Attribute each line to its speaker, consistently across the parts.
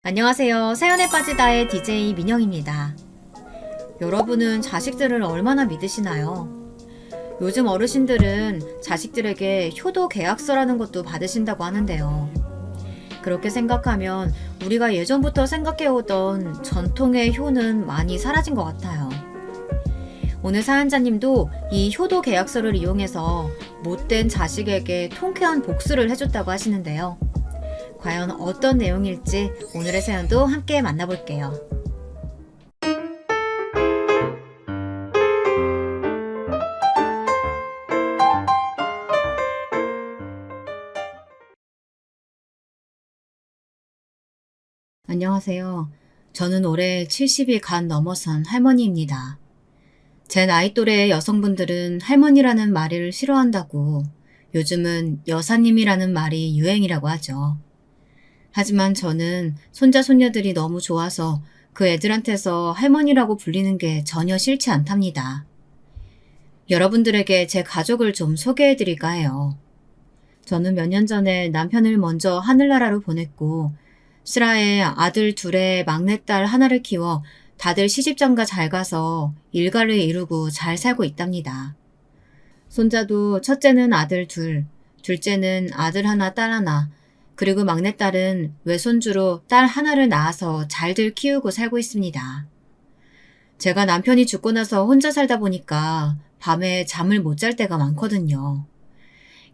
Speaker 1: 안녕하세요. 사연에 빠지다의 DJ 민영입니다. 여러분은 자식들을 얼마나 믿으시나요? 요즘 어르신들은 자식들에게 효도 계약서라는 것도 받으신다고 하는데요. 그렇게 생각하면 우리가 예전부터 생각해오던 전통의 효는 많이 사라진 것 같아요. 오늘 사연자님도 이 효도 계약서를 이용해서 못된 자식에게 통쾌한 복수를 해줬다고 하시는데요. 과연 어떤 내용일지 오늘의 사연도 함께 만나볼게요. 안녕하세요. 저는 올해 70이 간 넘어선 할머니입니다. 제 나이 또래의 여성분들은 할머니라는 말을 싫어한다고 요즘은 여사님이라는 말이 유행이라고 하죠. 하지만 저는 손자 손녀들이 너무 좋아서 그 애들한테서 할머니라고 불리는 게 전혀 싫지 않답니다. 여러분들에게 제 가족을 좀 소개해드릴까 해요. 저는 몇 년 전에 남편을 먼저 하늘나라로 보냈고 슬하에 아들 둘에 막내딸 하나를 키워 다들 시집장가 잘 가서 일가를 이루고 잘 살고 있답니다. 손자도 첫째는 아들 둘, 둘째는 아들 하나 딸 하나, 그리고 막내딸은 외손주로 딸 하나를 낳아서 잘들 키우고 살고 있습니다. 제가 남편이 죽고 나서 혼자 살다 보니까 밤에 잠을 못 잘 때가 많거든요.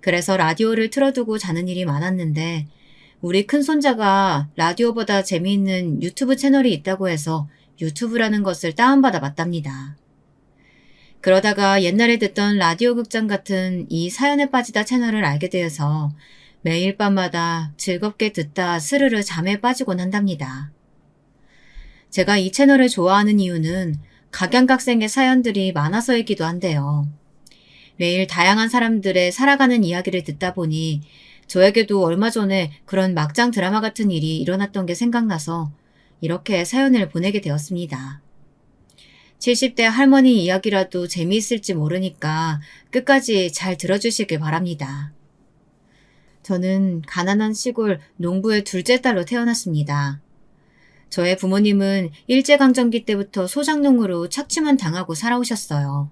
Speaker 1: 그래서 라디오를 틀어두고 자는 일이 많았는데 우리 큰손자가 라디오보다 재미있는 유튜브 채널이 있다고 해서 유튜브라는 것을 다운받아 봤답니다. 그러다가 옛날에 듣던 라디오 극장 같은 이 사연에 빠지다 채널을 알게 되어서 매일 밤마다 즐겁게 듣다 스르르 잠에 빠지곤 한답니다. 제가 이 채널을 좋아하는 이유는 각양각색의 사연들이 많아서이기도 한데요. 매일 다양한 사람들의 살아가는 이야기를 듣다 보니 저에게도 얼마 전에 그런 막장 드라마 같은 일이 일어났던 게 생각나서 이렇게 사연을 보내게 되었습니다. 70대 할머니 이야기라도 재미있을지 모르니까 끝까지 잘 들어주시길 바랍니다. 저는 가난한 시골 농부의 둘째 딸로 태어났습니다. 저의 부모님은 일제강점기 때부터 소작농으로 착취만 당하고 살아오셨어요.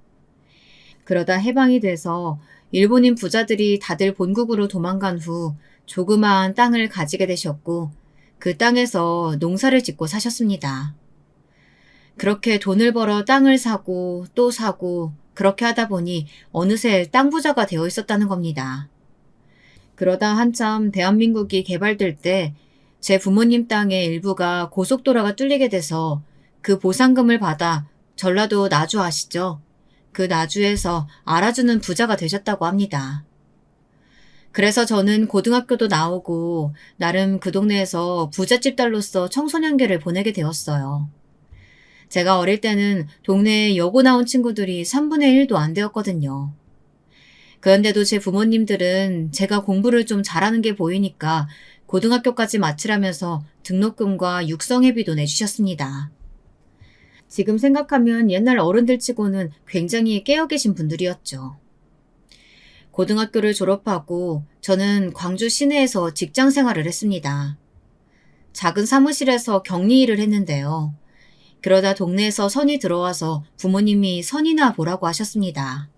Speaker 1: 그러다 해방이 돼서 일본인 부자들이 다들 본국으로 도망간 후 조그마한 땅을 가지게 되셨고 그 땅에서 농사를 짓고 사셨습니다. 그렇게 돈을 벌어 땅을 사고 또 사고 그렇게 하다 보니 어느새 땅 부자가 되어 있었다는 겁니다. 그러다 한참 대한민국이 개발될 때 제 부모님 땅의 일부가 고속도로가 뚫리게 돼서 그 보상금을 받아 전라도 나주 아시죠? 그 나주에서 알아주는 부자가 되셨다고 합니다. 그래서 저는 고등학교도 나오고 나름 그 동네에서 부잣집 딸로서 청소년기를 보내게 되었어요. 제가 어릴 때는 동네에 여고 나온 친구들이 3분의 1도 안 되었거든요. 그런데도 제 부모님들은 제가 공부를 좀 잘하는 게 보이니까 고등학교까지 마치라면서 등록금과 육성회비도 내주셨습니다. 지금 생각하면 옛날 어른들 치고는 굉장히 깨어 계신 분들이었죠. 고등학교를 졸업하고 저는 광주 시내에서 직장 생활을 했습니다. 작은 사무실에서 격리 일을 했는데요. 그러다 동네에서 선이 들어와서 부모님이 선이나 보라고 하셨습니다.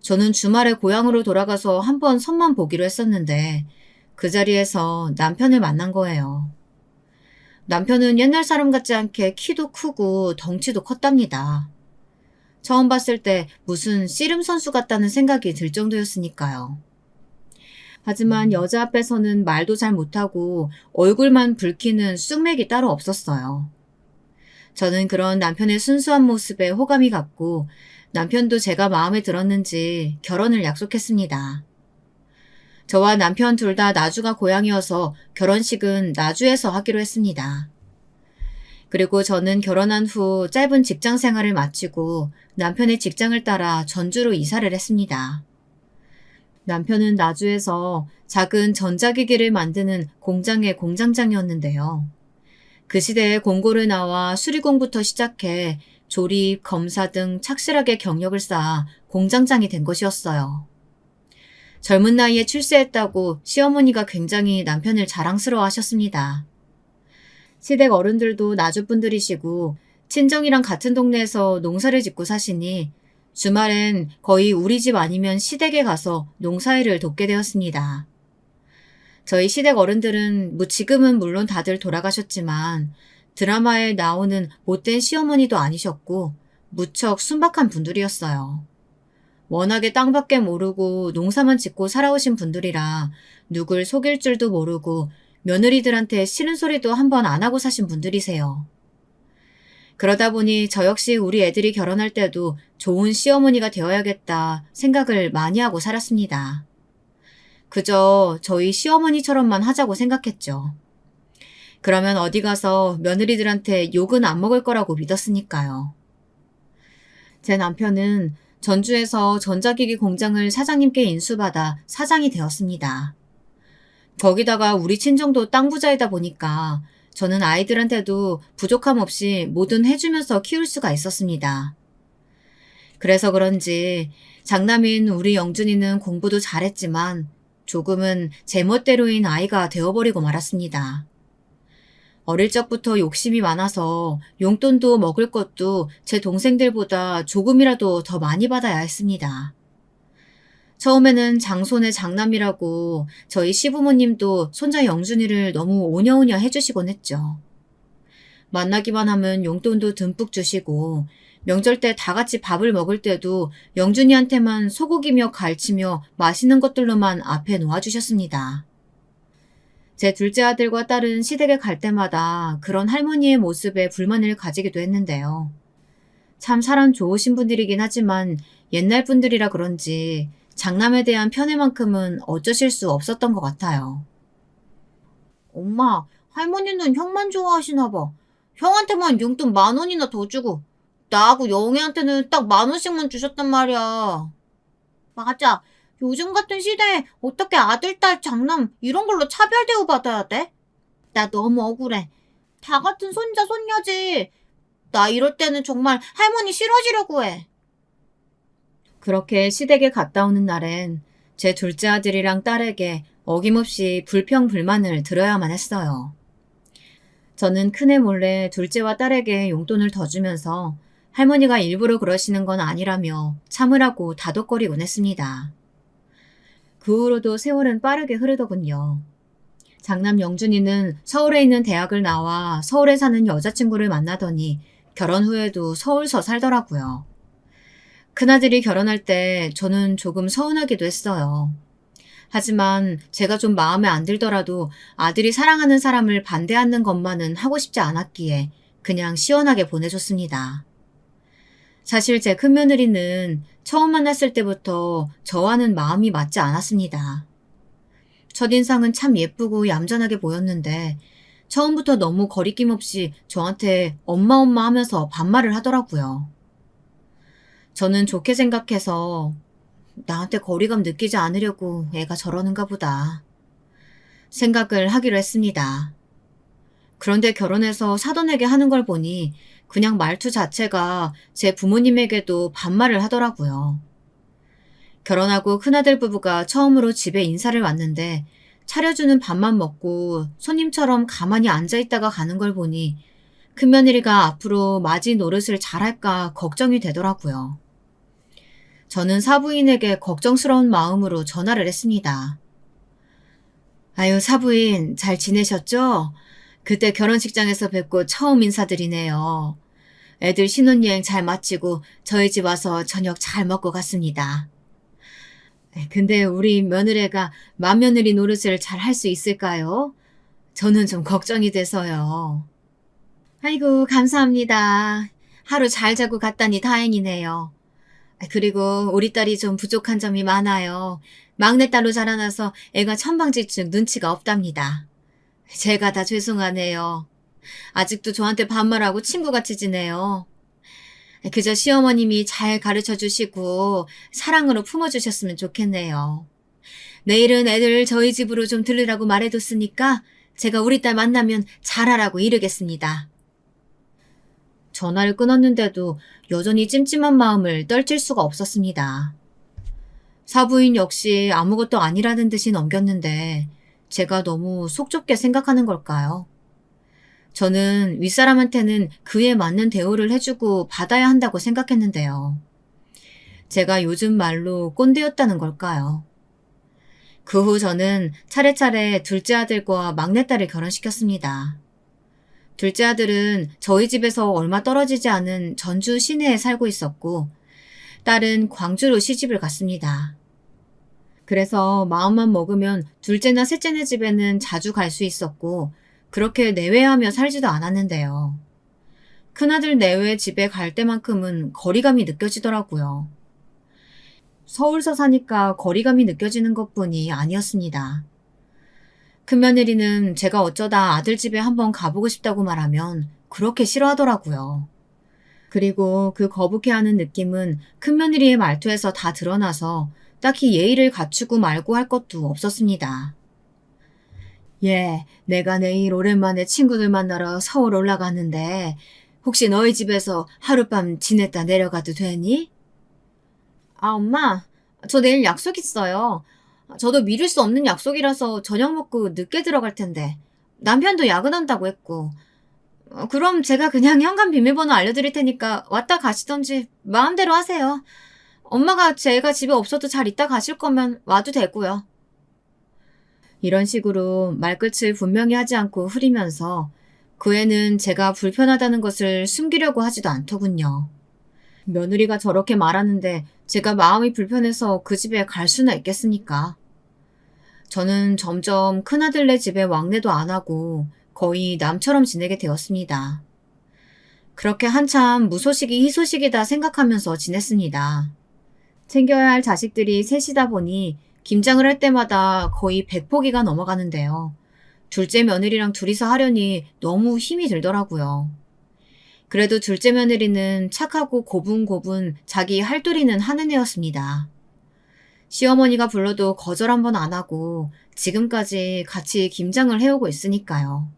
Speaker 1: 저는 주말에 고향으로 돌아가서 한번 선만 보기로 했었는데 그 자리에서 남편을 만난 거예요. 남편은 옛날 사람 같지 않게 키도 크고 덩치도 컸답니다. 처음 봤을 때 무슨 씨름 선수 같다는 생각이 들 정도였으니까요. 하지만 여자 앞에서는 말도 잘 못하고 얼굴만 붉히는 쑥맥이 따로 없었어요. 저는 그런 남편의 순수한 모습에 호감이 갔고 남편도 제가 마음에 들었는지 결혼을 약속했습니다. 저와 남편 둘 다 나주가 고향이어서 결혼식은 나주에서 하기로 했습니다. 그리고 저는 결혼한 후 짧은 직장 생활을 마치고 남편의 직장을 따라 전주로 이사를 했습니다. 남편은 나주에서 작은 전자기기를 만드는 공장의 공장장이었는데요. 그 시대에 공고를 나와 수리공부터 시작해 조립, 검사 등 착실하게 경력을 쌓아 공장장이 된 것이었어요. 젊은 나이에 출세했다고 시어머니가 굉장히 남편을 자랑스러워 하셨습니다. 시댁 어른들도 나주분들이시고 친정이랑 같은 동네에서 농사를 짓고 사시니 주말엔 거의 우리 집 아니면 시댁에 가서 농사일을 돕게 되었습니다. 저희 시댁 어른들은 지금은 물론 다들 돌아가셨지만 드라마에 나오는 못된 시어머니도 아니셨고 무척 순박한 분들이었어요. 워낙에 땅밖에 모르고 농사만 짓고 살아오신 분들이라 누굴 속일 줄도 모르고 며느리들한테 싫은 소리도 한 번 안 하고 사신 분들이세요. 그러다 보니 저 역시 우리 애들이 결혼할 때도 좋은 시어머니가 되어야겠다 생각을 많이 하고 살았습니다. 그저 저희 시어머니처럼만 하자고 생각했죠. 그러면 어디 가서 며느리들한테 욕은 안 먹을 거라고 믿었으니까요. 제 남편은 전주에서 전자기기 공장을 사장님께 인수받아 사장이 되었습니다. 거기다가 우리 친정도 땅 부자이다 보니까 저는 아이들한테도 부족함 없이 뭐든 해주면서 키울 수가 있었습니다. 그래서 그런지 장남인 우리 영준이는 공부도 잘했지만 조금은 제멋대로인 아이가 되어버리고 말았습니다. 어릴 적부터 욕심이 많아서 용돈도 먹을 것도 제 동생들보다 조금이라도 더 많이 받아야 했습니다. 처음에는 장손의 장남이라고 저희 시부모님도 손자 영준이를 너무 오냐오냐 해주시곤 했죠. 만나기만 하면 용돈도 듬뿍 주시고 명절 때 다 같이 밥을 먹을 때도 영준이한테만 소고기며 갈치며 맛있는 것들로만 앞에 놓아주셨습니다. 제 둘째 아들과 딸은 시댁에 갈 때마다 그런 할머니의 모습에 불만을 가지기도 했는데요. 참 사람 좋으신 분들이긴 하지만 옛날 분들이라 그런지 장남에 대한 편애만큼은 어쩌실 수 없었던 것 같아요. 엄마, 할머니는 형만 좋아하시나 봐. 형한테만 용돈 10,000원이나 더 주고 나하고 영애한테는 딱 10,000원씩만 주셨단 말이야. 맞아. 요즘 같은 시대에 어떻게 아들, 딸, 장남 이런 걸로 차별 대우받아야 돼? 나 너무 억울해. 다 같은 손자, 손녀지. 나 이럴 때는 정말 할머니 싫어지려고 해. 그렇게 시댁에 갔다 오는 날엔 제 둘째 아들이랑 딸에게 어김없이 불평불만을 들어야만 했어요. 저는 큰애 몰래 둘째와 딸에게 용돈을 더 주면서 할머니가 일부러 그러시는 건 아니라며 참으라고 다독거리곤 했습니다. 그 후로도 세월은 빠르게 흐르더군요. 장남 영준이는 서울에 있는 대학을 나와 서울에 사는 여자친구를 만나더니 결혼 후에도 서울서 살더라고요. 큰아들이 결혼할 때 저는 조금 서운하기도 했어요. 하지만 제가 좀 마음에 안 들더라도 아들이 사랑하는 사람을 반대하는 것만은 하고 싶지 않았기에 그냥 시원하게 보내줬습니다. 사실 제 큰며느리는 처음 만났을 때부터 저와는 마음이 맞지 않았습니다. 첫인상은 참 예쁘고 얌전하게 보였는데 처음부터 너무 거리낌 없이 저한테 엄마 엄마 하면서 반말을 하더라고요. 저는 좋게 생각해서 나한테 거리감 느끼지 않으려고 애가 저러는가 보다 생각을 하기로 했습니다. 그런데 결혼해서 사돈에게 하는 걸 보니 그냥 말투 자체가 제 부모님에게도 반말을 하더라고요. 결혼하고 큰아들 부부가 처음으로 집에 인사를 왔는데 차려주는 밥만 먹고 손님처럼 가만히 앉아있다가 가는 걸 보니 큰며느리가 앞으로 맞이 노릇을 잘할까 걱정이 되더라고요. 저는 사부인에게 걱정스러운 마음으로 전화를 했습니다. 아유, 사부인 잘 지내셨죠? 그때 결혼식장에서 뵙고 처음 인사드리네요. 애들 신혼여행 잘 마치고 저희 집 와서 저녁 잘 먹고 갔습니다. 근데 우리 며느리가 맏며느리 노릇을 잘 할 수 있을까요? 저는 좀 걱정이 돼서요. 아이고, 감사합니다. 하루 잘 자고 갔다니 다행이네요. 그리고 우리 딸이 좀 부족한 점이 많아요. 막내딸로 자라나서 애가 천방지축 눈치가 없답니다. 제가 다 죄송하네요. 아직도 저한테 반말하고 친구같이 지내요. 그저 시어머님이 잘 가르쳐 주시고 사랑으로 품어주셨으면 좋겠네요. 내일은 애들 저희 집으로 좀 들르라고 말해뒀으니까 제가 우리 딸 만나면 잘하라고 이르겠습니다. 전화를 끊었는데도 여전히 찜찜한 마음을 떨칠 수가 없었습니다. 사부인 역시 아무것도 아니라는 듯이 넘겼는데 제가 너무 속 좁게 생각하는 걸까요? 저는 윗사람한테는 그에 맞는 대우를 해주고 받아야 한다고 생각했는데요. 제가 요즘 말로 꼰대였다는 걸까요? 그 후 저는 차례차례 둘째 아들과 막내딸을 결혼시켰습니다. 둘째 아들은 저희 집에서 얼마 떨어지지 않은 전주 시내에 살고 있었고, 딸은 광주로 시집을 갔습니다. 그래서 마음만 먹으면 둘째나 셋째네 집에는 자주 갈 수 있었고, 그렇게 내외하며 살지도 않았는데요. 큰아들 내외 집에 갈 때만큼은 거리감이 느껴지더라고요. 서울서 사니까 거리감이 느껴지는 것뿐이 아니었습니다. 큰며느리는 제가 어쩌다 아들 집에 한번 가보고 싶다고 말하면 그렇게 싫어하더라고요. 그리고 그 거북해하는 느낌은 큰며느리의 말투에서 다 드러나서 딱히 예의를 갖추고 말고 할 것도 없었습니다. 예, 내가 내일 오랜만에 친구들 만나러 서울 올라가는데 혹시 너희 집에서 하룻밤 지냈다 내려가도 되니? 아, 엄마, 저 내일 약속 있어요. 저도 미룰 수 없는 약속이라서 저녁 먹고 늦게 들어갈 텐데. 남편도 야근한다고 했고. 그럼 제가 그냥 현관 비밀번호 알려드릴 테니까 왔다 가시던지 마음대로 하세요. 엄마가 제가 집에 없어도 잘 있다 가실 거면 와도 되고요. 이런 식으로 말끝을 분명히 하지 않고 흐리면서 그 애는 제가 불편하다는 것을 숨기려고 하지도 않더군요. 며느리가 저렇게 말하는데 제가 마음이 불편해서 그 집에 갈 수나 있겠습니까? 저는 점점 큰아들네 집에 왕래도 안 하고 거의 남처럼 지내게 되었습니다. 그렇게 한참 무소식이 희소식이다 생각하면서 지냈습니다. 챙겨야 할 자식들이 셋이다 보니 김장을 할 때마다 거의 100포기가 넘어가는데요. 둘째 며느리랑 둘이서 하려니 너무 힘이 들더라고요. 그래도 둘째 며느리는 착하고 고분고분 자기 할도리는 하는 애였습니다. 시어머니가 불러도 거절 한 번 안 하고 지금까지 같이 김장을 해오고 있으니까요.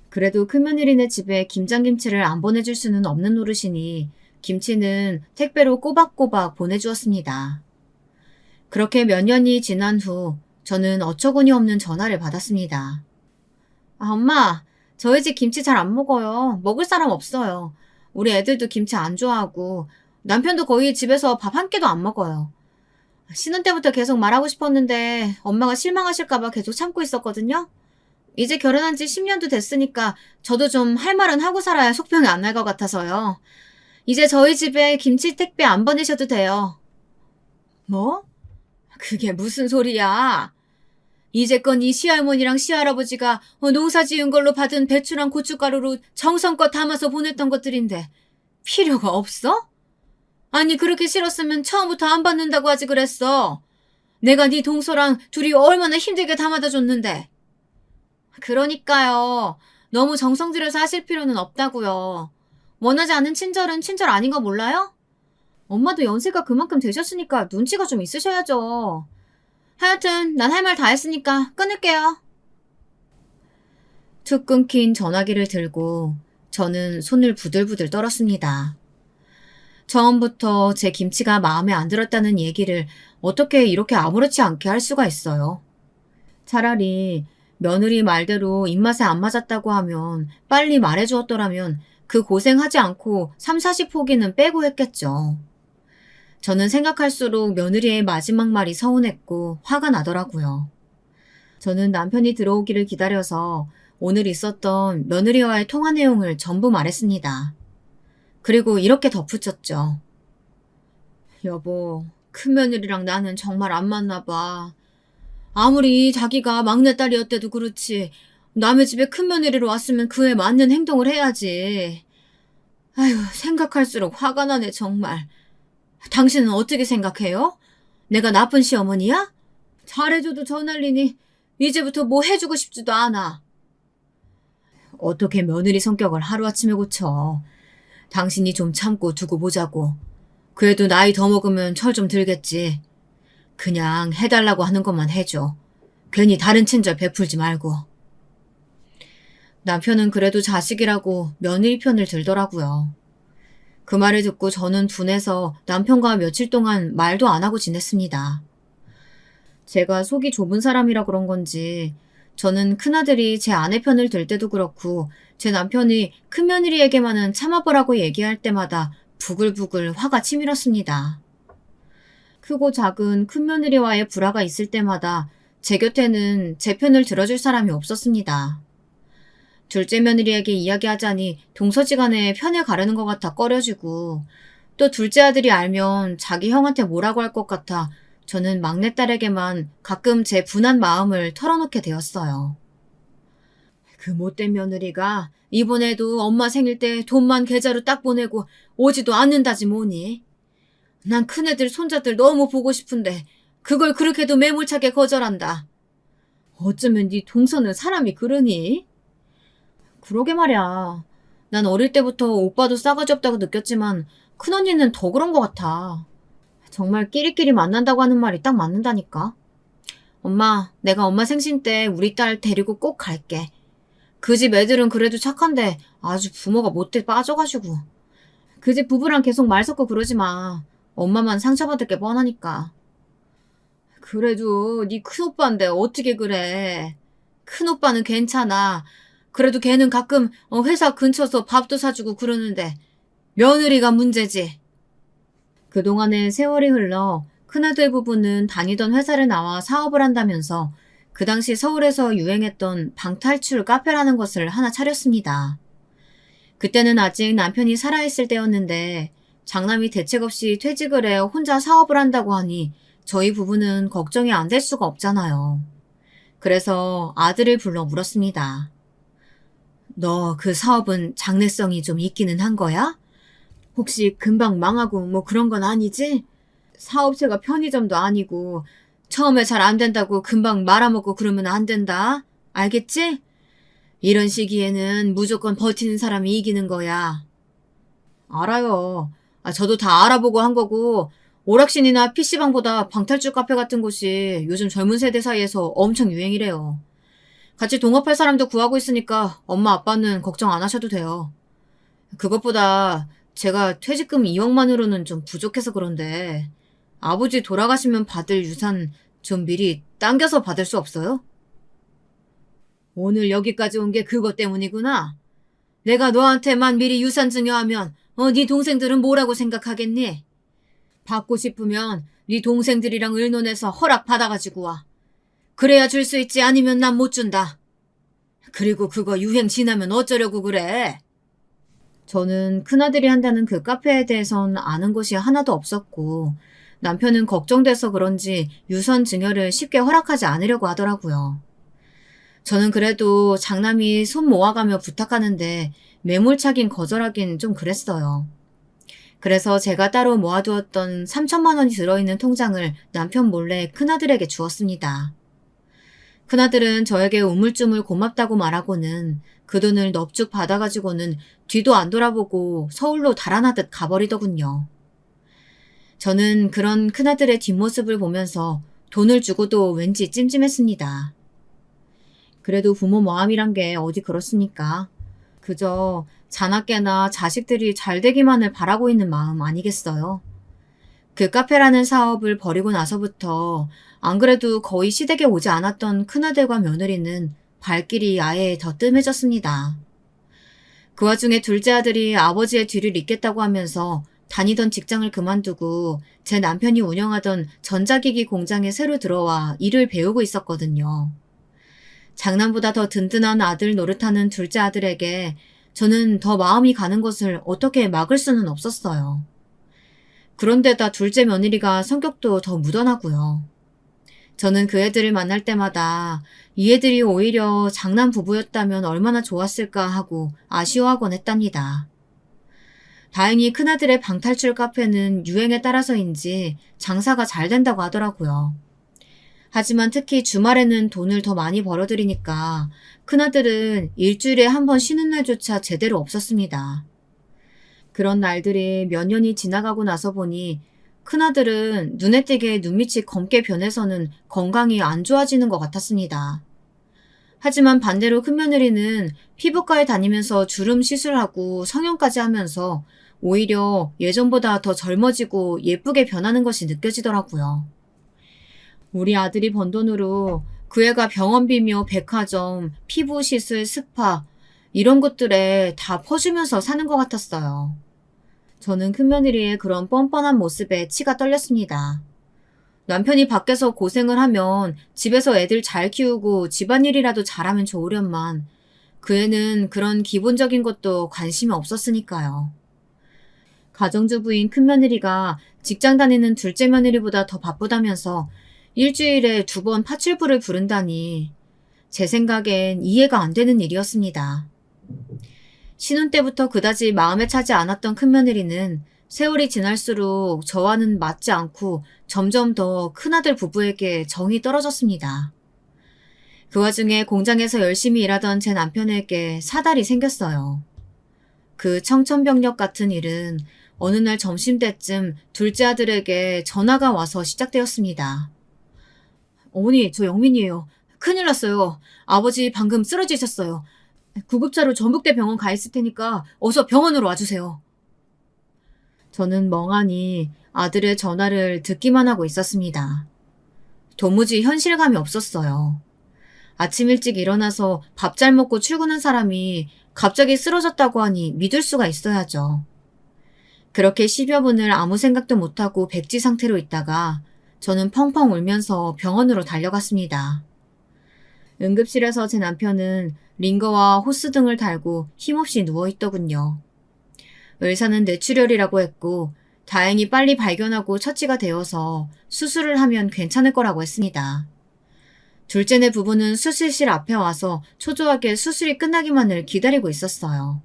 Speaker 1: 그래도 큰며느리네 집에 김장김치를 안 보내줄 수는 없는 노릇이니 김치는 택배로 꼬박꼬박 보내주었습니다. 그렇게 몇 년이 지난 후 저는 어처구니 없는 전화를 받았습니다. 아, 엄마, 저희 집 김치 잘 안 먹어요. 먹을 사람 없어요. 우리 애들도 김치 안 좋아하고 남편도 거의 집에서 밥 한 끼도 안 먹어요. 신혼 때부터 계속 말하고 싶었는데 엄마가 실망하실까봐 계속 참고 있었거든요. 이제 결혼한 지 10년도 됐으니까 저도 좀 할 말은 하고 살아야 속병이 안 날 것 같아서요. 이제 저희 집에 김치 택배 안 보내셔도 돼요. 뭐? 그게 무슨 소리야? 이제껏 이 시할머니랑 시할아버지가 농사 지은 걸로 받은 배추랑 고춧가루로 정성껏 담아서 보냈던 것들인데 필요가 없어? 아니 그렇게 싫었으면 처음부터 안 받는다고 하지 그랬어. 내가 네 동서랑 둘이 얼마나 힘들게 담아다 줬는데. 그러니까요. 너무 정성 들여서 하실 필요는 없다고요. 원하지 않는 친절은 친절 아닌 거 몰라요? 엄마도 연세가 그만큼 되셨으니까 눈치가 좀 있으셔야죠. 하여튼 난 할 말 다 했으니까 끊을게요. 툭 끊긴 전화기를 들고 저는 손을 부들부들 떨었습니다. 처음부터 제 김치가 마음에 안 들었다는 얘기를 어떻게 이렇게 아무렇지 않게 할 수가 있어요. 차라리 며느리 말대로 입맛에 안 맞았다고 하면 빨리 말해주었더라면 그 고생하지 않고 3, 40포기는 빼고 했겠죠. 저는 생각할수록 며느리의 마지막 말이 서운했고 화가 나더라고요. 저는 남편이 들어오기를 기다려서 오늘 있었던 며느리와의 통화 내용을 전부 말했습니다. 그리고 이렇게 덧붙였죠. 여보, 큰며느리랑 나는 정말 안 맞나 봐. 아무리 자기가 막내딸이었대도 그렇지 남의 집에 큰며느리로 왔으면 그에 맞는 행동을 해야지. 아휴, 생각할수록 화가 나네 정말. 당신은 어떻게 생각해요? 내가 나쁜 시어머니야? 잘해줘도 저 난리니 이제부터 뭐 해주고 싶지도 않아. 어떻게 며느리 성격을 하루아침에 고쳐. 당신이 좀 참고 두고 보자고. 그래도 나이 더 먹으면 철 좀 들겠지. 그냥 해달라고 하는 것만 해줘. 괜히 다른 친절 베풀지 말고. 남편은 그래도 자식이라고 며느리 편을 들더라고요. 그 말을 듣고 저는 둔해서 남편과 며칠 동안 말도 안 하고 지냈습니다. 제가 속이 좁은 사람이라 그런 건지 저는 큰아들이 제 아내 편을 들 때도 그렇고 제 남편이 큰며느리에게만은 참아보라고 얘기할 때마다 부글부글 화가 치밀었습니다. 크고 작은 큰며느리와의 불화가 있을 때마다 제 곁에는 제 편을 들어줄 사람이 없었습니다. 둘째 며느리에게 이야기하자니 동서지간에 편을 가르는 것 같아 꺼려지고, 또 둘째 아들이 알면 자기 형한테 뭐라고 할 것 같아 저는 막내딸에게만 가끔 제 분한 마음을 털어놓게 되었어요. 그 못된 며느리가 이번에도 엄마 생일 때 돈만 계좌로 딱 보내고 오지도 않는다지 뭐니. 난 큰애들 손자들 너무 보고 싶은데 그걸 그렇게도 매몰차게 거절한다. 어쩌면 네 동서는 사람이 그러니? 그러게 말이야. 난 어릴 때부터 오빠도 싸가지 없다고 느꼈지만 큰언니는 더 그런 것 같아. 정말 끼리끼리 만난다고 하는 말이 딱 맞는다니까. 엄마, 내가 엄마 생신 때 우리 딸 데리고 꼭 갈게. 그 집 애들은 그래도 착한데 아주 부모가 못돼 빠져가지고. 그 집 부부랑 계속 말 섞고 그러지 마. 엄마만 상처받을 게 뻔하니까. 그래도 네 큰오빠인데 어떻게 그래. 큰오빠는 괜찮아. 그래도 걔는 가끔 회사 근처서 밥도 사주고 그러는데 며느리가 문제지. 그동안의 세월이 흘러 큰아들 부부는 다니던 회사를 나와 사업을 한다면서 그 당시 서울에서 유행했던 방탈출 카페라는 것을 하나 차렸습니다. 그때는 아직 남편이 살아있을 때였는데 장남이 대책 없이 퇴직을 해 혼자 사업을 한다고 하니 저희 부부는 걱정이 안 될 수가 없잖아요. 그래서 아들을 불러 물었습니다. 너 그 사업은 장래성이 좀 있기는 한 거야? 혹시 금방 망하고 뭐 그런 건 아니지? 사업체가 편의점도 아니고 처음에 잘 안 된다고 금방 말아먹고 그러면 안 된다. 알겠지? 이런 시기에는 무조건 버티는 사람이 이기는 거야. 알아요. 저도 다 알아보고 한 거고 오락신이나 PC방보다 방탈출 카페 같은 곳이 요즘 젊은 세대 사이에서 엄청 유행이래요. 같이 동업할 사람도 구하고 있으니까 엄마 아빠는 걱정 안 하셔도 돼요. 그것보다 제가 퇴직금 2억만으로는 좀 부족해서 그런데 아버지 돌아가시면 받을 유산 좀 미리 당겨서 받을 수 없어요? 오늘 여기까지 온 게 그것 때문이구나. 내가 너한테만 미리 유산 증여하면 네 동생들은 뭐라고 생각하겠니? 받고 싶으면 네 동생들이랑 의논해서 허락 받아가지고 와. 그래야 줄 수 있지 아니면 난 못 준다. 그리고 그거 유행 지나면 어쩌려고 그래? 저는 큰아들이 한다는 그 카페에 대해선 아는 것이 하나도 없었고 남편은 걱정돼서 그런지 유선 증여를 쉽게 허락하지 않으려고 하더라고요. 저는 그래도 장남이 손 모아가며 부탁하는데 매몰차긴 거절하긴 좀 그랬어요. 그래서 제가 따로 모아두었던 3천만 원이 들어있는 통장을 남편 몰래 큰아들에게 주었습니다. 큰아들은 저에게 우물쭈물 고맙다고 말하고는 그 돈을 넙죽 받아가지고는 뒤도 안 돌아보고 서울로 달아나듯 가버리더군요. 저는 그런 큰아들의 뒷모습을 보면서 돈을 주고도 왠지 찜찜했습니다. 그래도 부모 마음이란 게 어디 그렇습니까? 그저 자나깨나 자식들이 잘 되기만을 바라고 있는 마음 아니겠어요? 그 카페라는 사업을 벌이고 나서부터 안 그래도 거의 시댁에 오지 않았던 큰아들과 며느리는 발길이 아예 더 뜸해졌습니다. 그 와중에 둘째 아들이 아버지의 뒤를 잇겠다고 하면서 다니던 직장을 그만두고 제 남편이 운영하던 전자기기 공장에 새로 들어와 일을 배우고 있었거든요. 장남보다 더 든든한 아들 노릇하는 둘째 아들에게 저는 더 마음이 가는 것을 어떻게 막을 수는 없었어요. 그런데다 둘째 며느리가 성격도 더 묻어나고요. 저는 그 애들을 만날 때마다 이 애들이 오히려 장남 부부였다면 얼마나 좋았을까 하고 아쉬워하곤 했답니다. 다행히 큰아들의 방탈출 카페는 유행에 따라서인지 장사가 잘 된다고 하더라고요. 하지만 특히 주말에는 돈을 더 많이 벌어들이니까 큰아들은 일주일에 한 번 쉬는 날조차 제대로 없었습니다. 그런 날들이 몇 년이 지나가고 나서 보니 큰아들은 눈에 띄게 눈밑이 검게 변해서는 건강이 안 좋아지는 것 같았습니다. 하지만 반대로 큰며느리는 피부과에 다니면서 주름 시술하고 성형까지 하면서 오히려 예전보다 더 젊어지고 예쁘게 변하는 것이 느껴지더라고요. 우리 아들이 번 돈으로 그 애가 병원비며 백화점, 피부 시술, 스파 이런 것들에 다 퍼주면서 사는 것 같았어요. 저는 큰며느리의 그런 뻔뻔한 모습에 치가 떨렸습니다. 남편이 밖에서 고생을 하면 집에서 애들 잘 키우고 집안일이라도 잘하면 좋으련만 그 애는 그런 기본적인 것도 관심이 없었으니까요. 가정주부인 큰며느리가 직장 다니는 둘째 며느리보다 더 바쁘다면서 일주일에 2번 파출부를 부른다니 제 생각엔 이해가 안 되는 일이었습니다. 신혼 때부터 그다지 마음에 차지 않았던 큰며느리는 세월이 지날수록 저와는 맞지 않고 점점 더 큰아들 부부에게 정이 떨어졌습니다. 그 와중에 공장에서 열심히 일하던 제 남편에게 사달이 생겼어요. 그 청천벽력 같은 일은 어느 날 점심때쯤 둘째 아들에게 전화가 와서 시작되었습니다. 어머니, 저 영민이에요. 큰일 났어요. 아버지 방금 쓰러지셨어요. 구급차로 전북대 병원 가 있을 테니까 어서 병원으로 와주세요. 저는 멍하니 아들의 전화를 듣기만 하고 있었습니다. 도무지 현실감이 없었어요. 아침 일찍 일어나서 밥 잘 먹고 출근한 사람이 갑자기 쓰러졌다고 하니 믿을 수가 있어야죠. 그렇게 10여 분을 아무 생각도 못하고 백지 상태로 있다가 저는 펑펑 울면서 병원으로 달려갔습니다. 응급실에서 제 남편은 링거와 호스 등을 달고 힘없이 누워있더군요. 의사는 뇌출혈이라고 했고 다행히 빨리 발견하고 처치가 되어서 수술을 하면 괜찮을 거라고 했습니다. 둘째네 부부는 수술실 앞에 와서 초조하게 수술이 끝나기만을 기다리고 있었어요.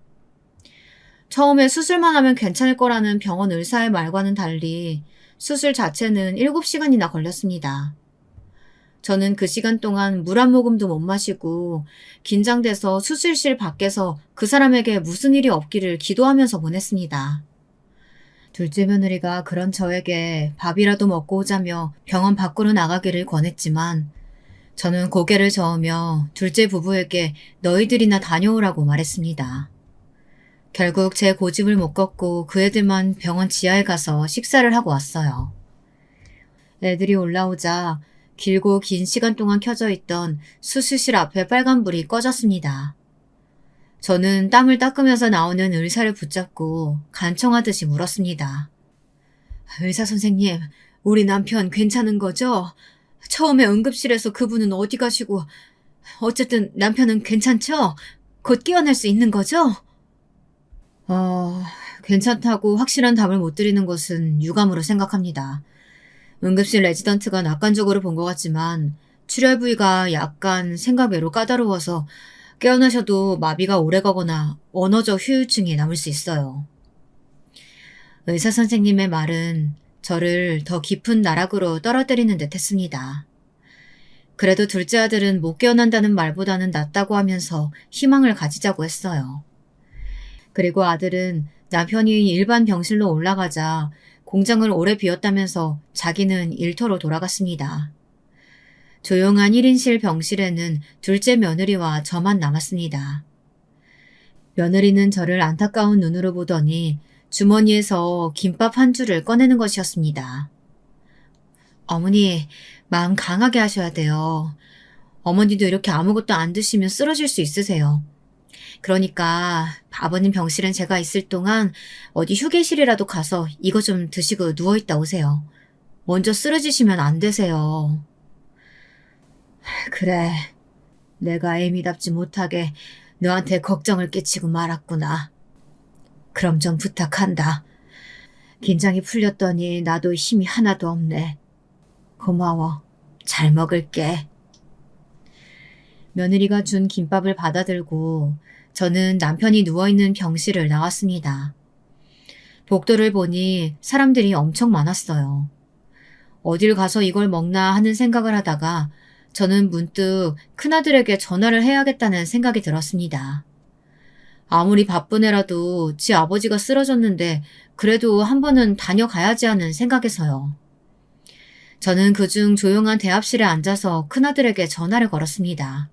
Speaker 1: 처음에 수술만 하면 괜찮을 거라는 병원 의사의 말과는 달리 수술 자체는 7시간이나 걸렸습니다. 저는 그 시간 동안 물 한 모금도 못 마시고 긴장돼서 수술실 밖에서 그 사람에게 무슨 일이 없기를 기도하면서 보냈습니다. 둘째 며느리가 그런 저에게 밥이라도 먹고 오자며 병원 밖으로 나가기를 권했지만 저는 고개를 저으며 둘째 부부에게 너희들이나 다녀오라고 말했습니다. 결국 제 고집을 못 꺾고 그 애들만 병원 지하에 가서 식사를 하고 왔어요. 애들이 올라오자 길고 긴 시간 동안 켜져 있던 수술실 앞에 빨간불이 꺼졌습니다. 저는 땀을 닦으면서 나오는 의사를 붙잡고 간청하듯이 물었습니다. 의사 선생님, 우리 남편 괜찮은 거죠? 처음에 응급실에서 그분은 어디 가시고 어쨌든 남편은 괜찮죠? 곧 깨어날 수 있는 거죠? 괜찮다고 확실한 답을 못 드리는 것은 유감으로 생각합니다. 응급실 레지던트가 낙관적으로 본 것 같지만 출혈 부위가 약간 생각 외로 까다로워서 깨어나셔도 마비가 오래가거나 언어적 후유증이 남을 수 있어요. 의사 선생님의 말은 저를 더 깊은 나락으로 떨어뜨리는 듯 했습니다. 그래도 둘째 아들은 못 깨어난다는 말보다는 낫다고 하면서 희망을 가지자고 했어요. 그리고 아들은 남편이 일반 병실로 올라가자 공장을 오래 비웠다면서 자기는 일터로 돌아갔습니다. 조용한 1인실 병실에는 둘째 며느리와 저만 남았습니다. 며느리는 저를 안타까운 눈으로 보더니 주머니에서 김밥 한 줄을 꺼내는 것이었습니다. 어머니, 마음 강하게 하셔야 돼요. 어머니도 이렇게 아무것도 안 드시면 쓰러질 수 있으세요. 그러니까 아버님 병실은 제가 있을 동안 어디 휴게실이라도 가서 이거 좀 드시고 누워있다 오세요. 먼저 쓰러지시면 안 되세요. 그래, 내가 애미답지 못하게 너한테 걱정을 끼치고 말았구나. 그럼 좀 부탁한다. 긴장이 풀렸더니 나도 힘이 하나도 없네. 고마워. 잘 먹을게. 며느리가 준 김밥을 받아들고 저는 남편이 누워있는 병실을 나왔습니다. 복도를 보니 사람들이 엄청 많았어요. 어딜 가서 이걸 먹나 하는 생각을 하다가 저는 문득 큰아들에게 전화를 해야겠다는 생각이 들었습니다. 아무리 바쁜 애라도 지 아버지가 쓰러졌는데 그래도 한 번은 다녀가야지 하는 생각에서요. 저는 그중 조용한 대합실에 앉아서 큰아들에게 전화를 걸었습니다.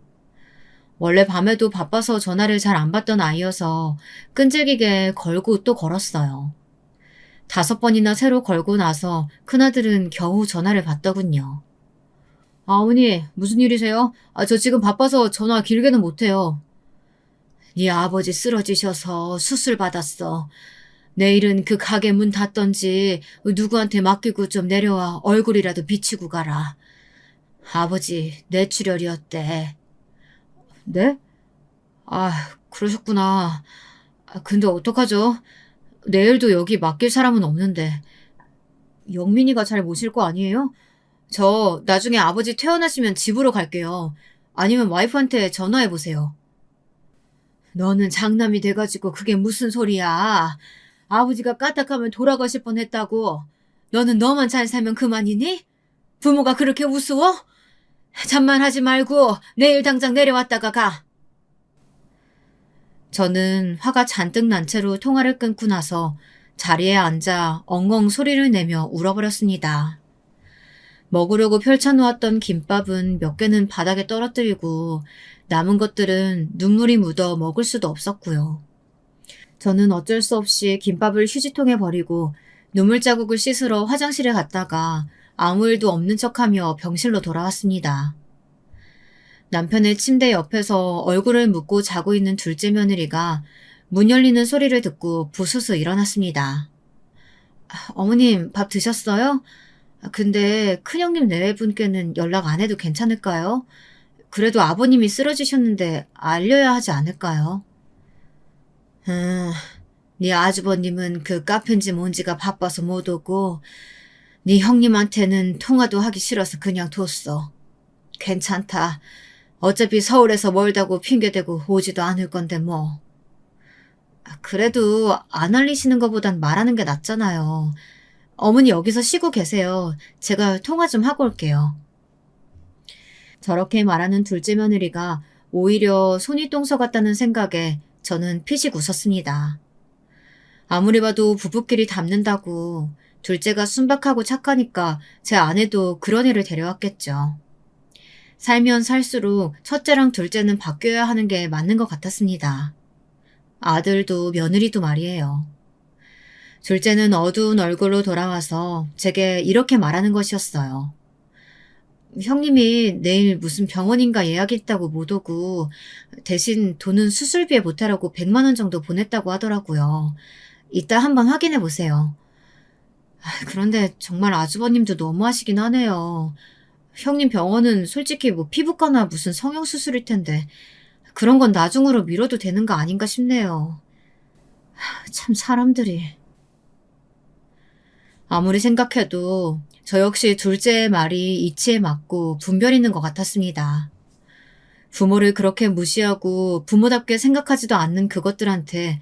Speaker 1: 원래 밤에도 바빠서 전화를 잘 안 받던 아이여서 끈질기게 걸고 또 걸었어요. 5번이나 새로 걸고 나서 큰아들은 겨우 전화를 받더군요. 어머니, 무슨 일이세요? 저 지금 바빠서 전화 길게는 못해요. 네 아버지 쓰러지셔서 수술 받았어. 내일은 그 가게 문 닫던지 누구한테 맡기고 좀 내려와 얼굴이라도 비치고 가라. 아버지 뇌출혈이었대. 네? 아, 그러셨구나. 근데 어떡하죠? 내일도 여기 맡길 사람은 없는데. 영민이가 잘 모실 거 아니에요? 저 나중에 아버지 퇴원하시면 집으로 갈게요. 아니면 와이프한테 전화해보세요. 너는 장남이 돼가지고 그게 무슨 소리야. 아버지가 까딱하면 돌아가실 뻔했다고. 너는 너만 잘 살면 그만이니? 부모가 그렇게 우스워? 잠만 하지 말고 내일 당장 내려왔다가 가. 저는 화가 잔뜩 난 채로 통화를 끊고 나서 자리에 앉아 엉엉 소리를 내며 울어버렸습니다. 먹으려고 펼쳐놓았던 김밥은 몇 개는 바닥에 떨어뜨리고 남은 것들은 눈물이 묻어 먹을 수도 없었고요. 저는 어쩔 수 없이 김밥을 휴지통에 버리고 눈물 자국을 씻으러 화장실에 갔다가 아무 일도 없는 척하며 병실로 돌아왔습니다. 남편의 침대 옆에서 얼굴을 묶고 자고 있는 둘째 며느리가 문 열리는 소리를 듣고 부스스 일어났습니다. 어머님, 밥 드셨어요? 근데 큰형님 내외분께는 연락 안 해도 괜찮을까요? 그래도 아버님이 쓰러지셨는데 알려야 하지 않을까요? 네 아주버님은 그 카페인지 뭔지가 바빠서 못 오고 네 형님한테는 통화도 하기 싫어서 그냥 뒀어. 괜찮다. 어차피 서울에서 멀다고 핑계대고 오지도 않을 건데 뭐. 그래도 안 알리시는 것보단 말하는 게 낫잖아요. 어머니 여기서 쉬고 계세요. 제가 통화 좀 하고 올게요. 저렇게 말하는 둘째 며느리가 오히려 손이 똥서 같다는 생각에 저는 피식 웃었습니다. 아무리 봐도 부부끼리 닮는다고 둘째가 순박하고 착하니까 제 아내도 그런 애를 데려왔겠죠. 살면 살수록 첫째랑 둘째는 바뀌어야 하는 게 맞는 것 같았습니다. 아들도 며느리도 말이에요. 둘째는 어두운 얼굴로 돌아와서 제게 이렇게 말하는 것이었어요. 형님이 내일 무슨 병원인가 예약이 있다고 못 오고 대신 돈은 수술비에 보태라고 100만 원 정도 보냈다고 하더라고요. 이따 한번 확인해 보세요. 그런데 정말 아주버님도 너무하시긴 하네요. 형님 병원은 솔직히 뭐 피부과나 무슨 성형수술일 텐데 그런 건 나중으로 미뤄도 되는 거 아닌가 싶네요. 참 사람들이. 아무리 생각해도 저 역시 둘째의 말이 이치에 맞고 분별 있는 것 같았습니다. 부모를 그렇게 무시하고 부모답게 생각하지도 않는 그것들한테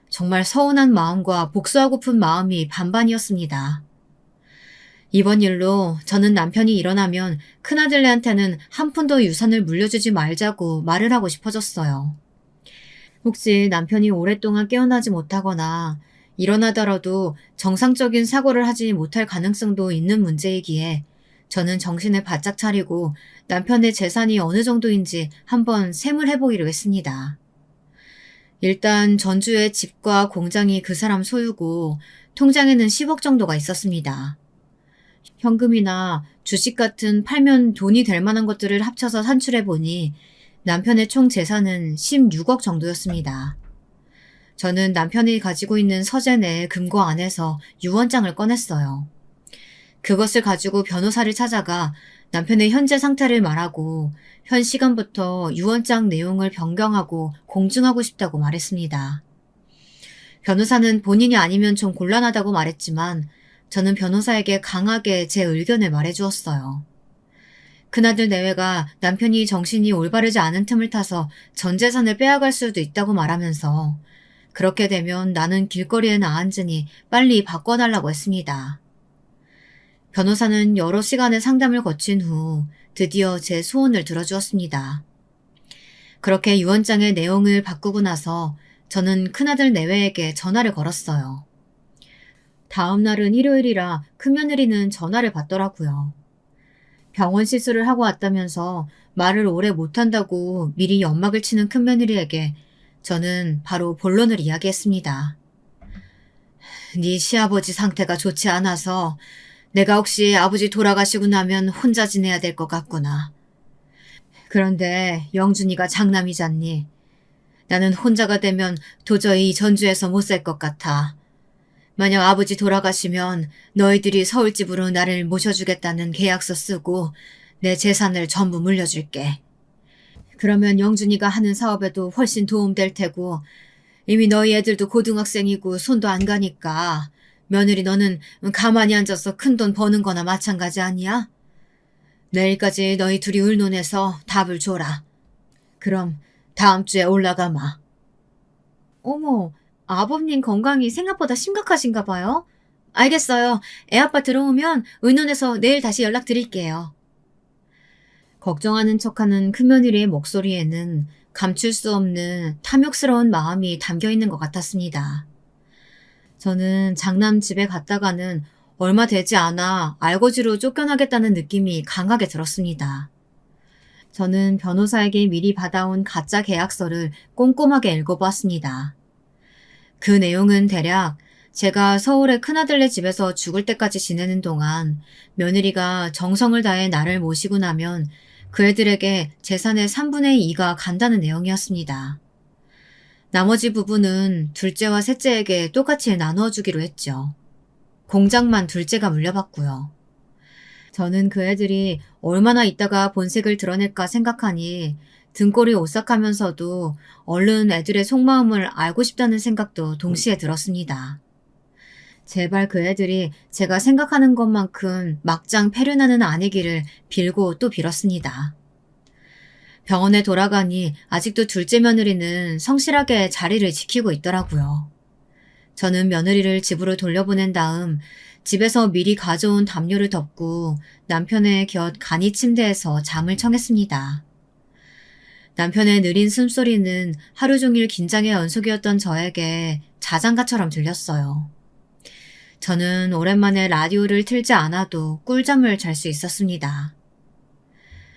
Speaker 1: 정말 서운한 마음과 복수하고픈 마음이 반반이었습니다. 이번 일로 저는 남편이 일어나면 큰아들네한테는 한 푼도 유산을 물려주지 말자고 말을 하고 싶어졌어요. 혹시 남편이 오랫동안 깨어나지 못하거나 일어나더라도 정상적인 사고를 하지 못할 가능성도 있는 문제이기에 저는 정신을 바짝 차리고 남편의 재산이 어느 정도인지 한번 셈을 해보기로 했습니다. 일단 전주의 집과 공장이 그 사람 소유고 통장에는 10억 정도가 있었습니다. 현금이나 주식 같은 팔면 돈이 될 만한 것들을 합쳐서 산출해보니 남편의 총 재산은 16억 정도였습니다. 저는 남편이 가지고 있는 서재 내 금고 안에서 유언장을 꺼냈어요. 그것을 가지고 변호사를 찾아가 남편의 현재 상태를 말하고 현 시간부터 유언장 내용을 변경하고 공증하고 싶다고 말했습니다. 변호사는 본인이 아니면 좀 곤란하다고 말했지만 저는 변호사에게 강하게 제 의견을 말해주었어요. 큰아들 내외가 남편이 정신이 올바르지 않은 틈을 타서 전 재산을 빼앗갈 수도 있다고 말하면서 그렇게 되면 나는 길거리에 나앉으니 빨리 바꿔달라고 했습니다. 변호사는 여러 시간의 상담을 거친 후 드디어 제 소원을 들어주었습니다. 그렇게 유언장의 내용을 바꾸고 나서 저는 큰아들 내외에게 전화를 걸었어요. 다음 날은 일요일이라 큰며느리는 전화를 받더라고요. 병원 시술을 하고 왔다면서 말을 오래 못한다고 미리 연막을 치는 큰며느리에게 저는 바로 본론을 이야기했습니다. 네 시아버지 상태가 좋지 않아서 내가 혹시 아버지 돌아가시고 나면 혼자 지내야 될 것 같구나. 그런데 영준이가 장남이잖니. 나는 혼자가 되면 도저히 전주에서 못 살 것 같아. 만약 아버지 돌아가시면 너희들이 서울집으로 나를 모셔주겠다는 계약서 쓰고 내 재산을 전부 물려줄게. 그러면 영준이가 하는 사업에도 훨씬 도움될 테고 이미 너희 애들도 고등학생이고 손도 안 가니까 며느리 너는 가만히 앉아서 큰돈 버는 거나 마찬가지 아니야? 내일까지 너희 둘이 의논해서 답을 줘라. 그럼 다음 주에 올라가마. 어머, 아버님 건강이 생각보다 심각하신가 봐요. 알겠어요. 애아빠 들어오면 의논해서 내일 다시 연락드릴게요. 걱정하는 척하는 큰며느리의 목소리에는 감출 수 없는 탐욕스러운 마음이 담겨 있는 것 같았습니다. 저는 장남 집에 갔다가는 얼마 되지 않아 알거지로 쫓겨나겠다는 느낌이 강하게 들었습니다. 저는 변호사에게 미리 받아온 가짜 계약서를 꼼꼼하게 읽어보았습니다. 그 내용은 대략 제가 서울의 큰아들네 집에서 죽을 때까지 지내는 동안 며느리가 정성을 다해 나를 모시고 나면 그 애들에게 재산의 3분의 2가 간다는 내용이었습니다. 나머지 부분은 둘째와 셋째에게 똑같이 나누어 주기로 했죠. 공장만 둘째가 물려받고요. 저는 그 애들이 얼마나 있다가 본색을 드러낼까 생각하니 등골이 오싹하면서도 얼른 애들의 속마음을 알고 싶다는 생각도 동시에 들었습니다. 제발 그 애들이 제가 생각하는 것만큼 막장 패륜하는 아니기를 빌고 또 빌었습니다. 병원에 돌아가니 아직도 둘째 며느리는 성실하게 자리를 지키고 있더라고요. 저는 며느리를 집으로 돌려보낸 다음 집에서 미리 가져온 담요를 덮고 남편의 곁 간이 침대에서 잠을 청했습니다. 남편의 느린 숨소리는 하루 종일 긴장의 연속이었던 저에게 자장가처럼 들렸어요. 저는 오랜만에 라디오를 틀지 않아도 꿀잠을 잘 수 있었습니다.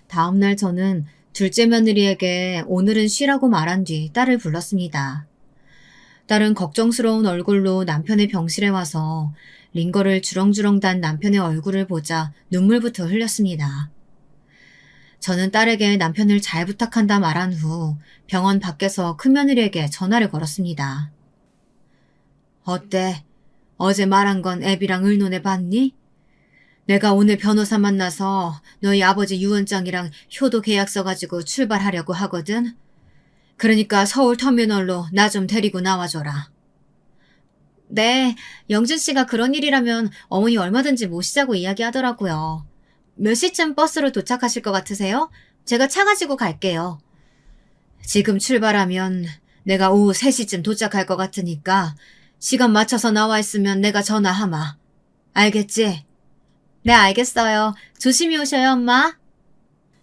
Speaker 1: 다음날 저는 둘째 며느리에게 오늘은 쉬라고 말한 뒤 딸을 불렀습니다. 딸은 걱정스러운 얼굴로 남편의 병실에 와서 링거를 주렁주렁 단 남편의 얼굴을 보자 눈물부터 흘렸습니다. 저는 딸에게 남편을 잘 부탁한다 말한 후 병원 밖에서 큰며느리에게 전화를 걸었습니다. 어때? 어제 말한 건 애비랑 의논해 봤니? 내가 오늘 변호사 만나서 너희 아버지 유언장이랑 효도 계약서 가지고 출발하려고 하거든. 그러니까 서울 터미널로 나 좀 데리고 나와줘라. 네, 영준 씨가 그런 일이라면 어머니 얼마든지 모시자고 이야기하더라고요. 몇 시쯤 버스로 도착하실 것 같으세요? 제가 차 가지고 갈게요. 지금 출발하면 내가 오후 3시쯤 도착할 것 같으니까 시간 맞춰서 나와 있으면 내가 전화하마. 알겠지? 네, 알겠어요. 조심히 오셔요, 엄마.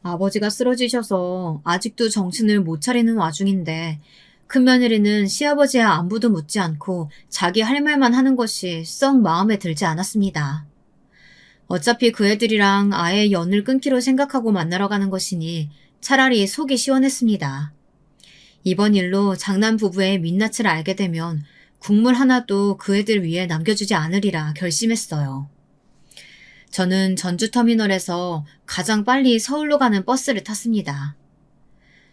Speaker 1: 아버지가 쓰러지셔서 아직도 정신을 못 차리는 와중인데 큰며느리는 시아버지의 안부도 묻지 않고 자기 할 말만 하는 것이 썩 마음에 들지 않았습니다. 어차피 그 애들이랑 아예 연을 끊기로 생각하고 만나러 가는 것이니 차라리 속이 시원했습니다. 이번 일로 장남 부부의 민낯을 알게 되면 국물 하나도 그 애들 위에 남겨주지 않으리라 결심했어요. 저는 전주터미널에서 가장 빨리 서울로 가는 버스를 탔습니다.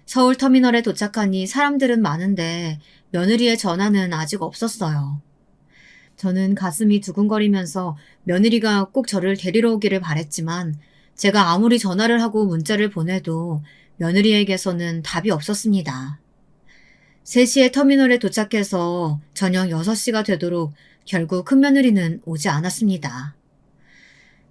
Speaker 1: 서울터미널에 도착하니 사람들은 많은데 며느리의 전화는 아직 없었어요. 저는 가슴이 두근거리면서 며느리가 꼭 저를 데리러 오기를 바랬지만 제가 아무리 전화를 하고 문자를 보내도 며느리에게서는 답이 없었습니다. 3시에 터미널에 도착해서 저녁 6시가 되도록 결국 큰며느리는 오지 않았습니다.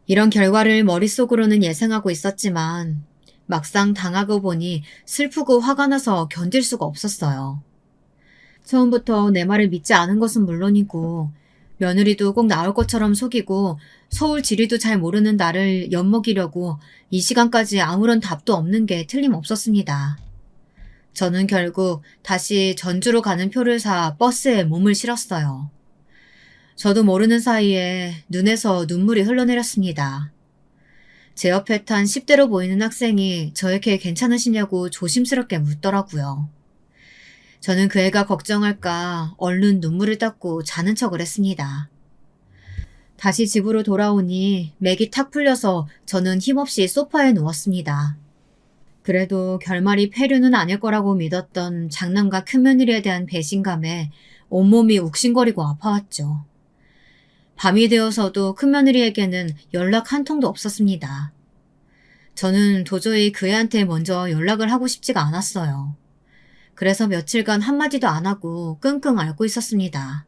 Speaker 1: 이런 결과를 머릿속으로는 예상하고 있었지만 막상 당하고 보니 슬프고 화가 나서 견딜 수가 없었어요. 처음부터 내 말을 믿지 않은 것은 물론이고 며느리도 꼭 나올 것처럼 속이고 서울 지리도 잘 모르는 나를 엿먹이려고 이 시간까지 아무런 답도 없는 게 틀림없었습니다. 저는 결국 다시 전주로 가는 표를 사 버스에 몸을 실었어요. 저도 모르는 사이에 눈에서 눈물이 흘러내렸습니다. 제 옆에 탄 10대로 보이는 학생이 저에게 괜찮으시냐고 조심스럽게 묻더라고요. 저는 그 애가 걱정할까 얼른 눈물을 닦고 자는 척을 했습니다. 다시 집으로 돌아오니 맥이 탁 풀려서 저는 힘없이 소파에 누웠습니다. 그래도 결말이 폐륜은 아닐 거라고 믿었던 장남과 큰며느리에 대한 배신감에 온몸이 욱신거리고 아파왔죠. 밤이 되어서도 큰며느리에게는 연락 한 통도 없었습니다. 저는 도저히 그 애한테 먼저 연락을 하고 싶지가 않았어요. 그래서 며칠간 한마디도 안 하고 끙끙 앓고 있었습니다.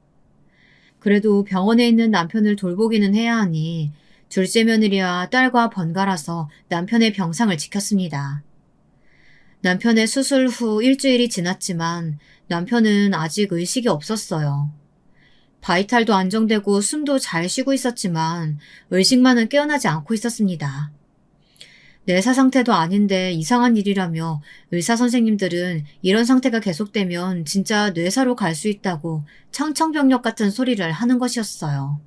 Speaker 1: 그래도 병원에 있는 남편을 돌보기는 해야 하니 둘째 며느리와 딸과 번갈아서 남편의 병상을 지켰습니다. 남편의 수술 후 일주일이 지났지만 남편은 아직 의식이 없었어요. 바이탈도 안정되고 숨도 잘 쉬고 있었지만 의식만은 깨어나지 않고 있었습니다. 뇌사 상태도 아닌데 이상한 일이라며 의사 선생님들은 이런 상태가 계속되면 진짜 뇌사로 갈 수 있다고 청청병력 같은 소리를 하는 것이었어요.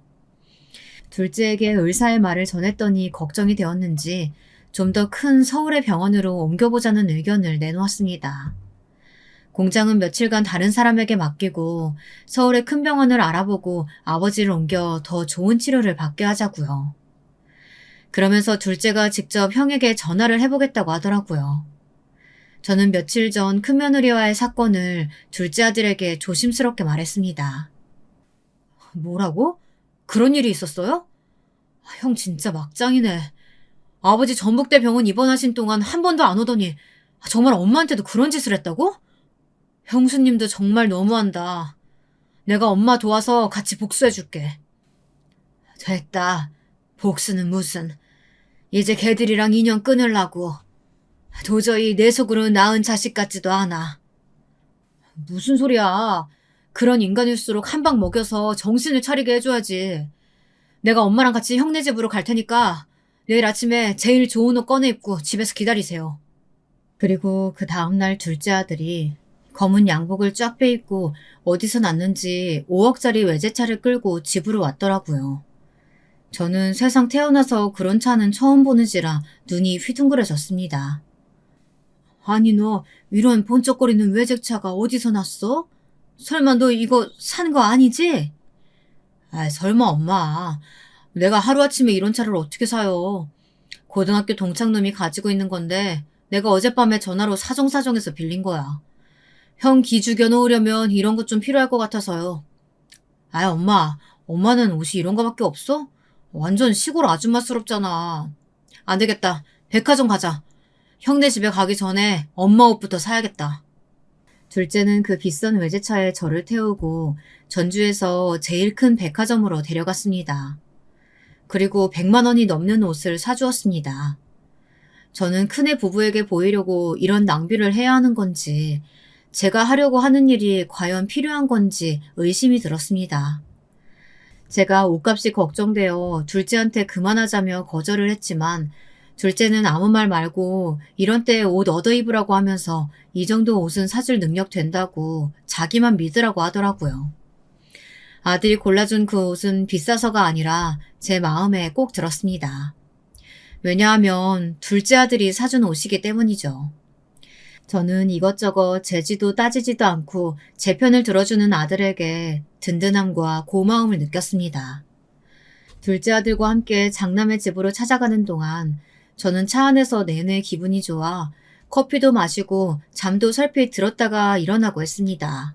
Speaker 1: 둘째에게 의사의 말을 전했더니 걱정이 되었는지 좀 더 큰 서울의 병원으로 옮겨보자는 의견을 내놓았습니다. 공장은 며칠간 다른 사람에게 맡기고 서울의 큰 병원을 알아보고 아버지를 옮겨 더 좋은 치료를 받게 하자고요. 그러면서 둘째가 직접 형에게 전화를 해보겠다고 하더라고요. 저는 며칠 전 큰며느리와의 사건을 둘째 아들에게 조심스럽게 말했습니다. 뭐라고? 그런 일이 있었어요? 형 진짜 막장이네. 아버지 전북대 병원 입원하신 동안 한 번도 안 오더니 정말 엄마한테도 그런 짓을 했다고? 형수님도 정말 너무한다. 내가 엄마 도와서 같이 복수해줄게. 됐다. 복수는 무슨. 이제 걔들이랑 인연 끊으려고. 도저히 내 속으로 낳은 자식 같지도 않아. 무슨 소리야. 그런 인간일수록 한 방 먹여서 정신을 차리게 해줘야지. 내가 엄마랑 같이 형네 집으로 갈 테니까 내일 아침에 제일 좋은 옷 꺼내 입고 집에서 기다리세요. 그리고 그 다음날 둘째 아들이 검은 양복을 쫙 빼입고 어디서 났는지 5억짜리 외제차를 끌고 집으로 왔더라고요. 저는 세상 태어나서 그런 차는 처음 보는지라 눈이 휘둥그레졌습니다. 아니 너 이런 번쩍거리는 외제차가 어디서 났어? 설마 너 이거 산 거 아니지? 설마 엄마. 내가 하루아침에 이런 차를 어떻게 사요. 고등학교 동창놈이 가지고 있는 건데 내가 어젯밤에 전화로 사정사정해서 빌린 거야. 형 기 죽여놓으려면 이런 것 좀 필요할 것 같아서요. 엄마. 엄마는 옷이 이런 거밖에 없어? 완전 시골 아줌마스럽잖아. 안 되겠다. 백화점 가자. 형네 집에 가기 전에 엄마 옷부터 사야겠다. 둘째는 그 비싼 외제차에 저를 태우고 전주에서 제일 큰 백화점으로 데려갔습니다. 그리고 100만 원이 넘는 옷을 사주었습니다. 저는 큰애 부부에게 보이려고 이런 낭비를 해야 하는 건지 제가 하려고 하는 일이 과연 필요한 건지 의심이 들었습니다. 제가 옷값이 걱정되어 둘째한테 그만하자며 거절을 했지만 둘째는 아무 말 말고 이런 때에 옷 얻어 입으라고 하면서 이 정도 옷은 사줄 능력 된다고 자기만 믿으라고 하더라고요. 아들이 골라준 그 옷은 비싸서가 아니라 제 마음에 꼭 들었습니다. 왜냐하면 둘째 아들이 사준 옷이기 때문이죠. 저는 이것저것 재지도 따지지도 않고 제 편을 들어주는 아들에게 든든함과 고마움을 느꼈습니다. 둘째 아들과 함께 장남의 집으로 찾아가는 동안 저는 차 안에서 내내 기분이 좋아 커피도 마시고 잠도 설핏 들었다가 일어나고 했습니다.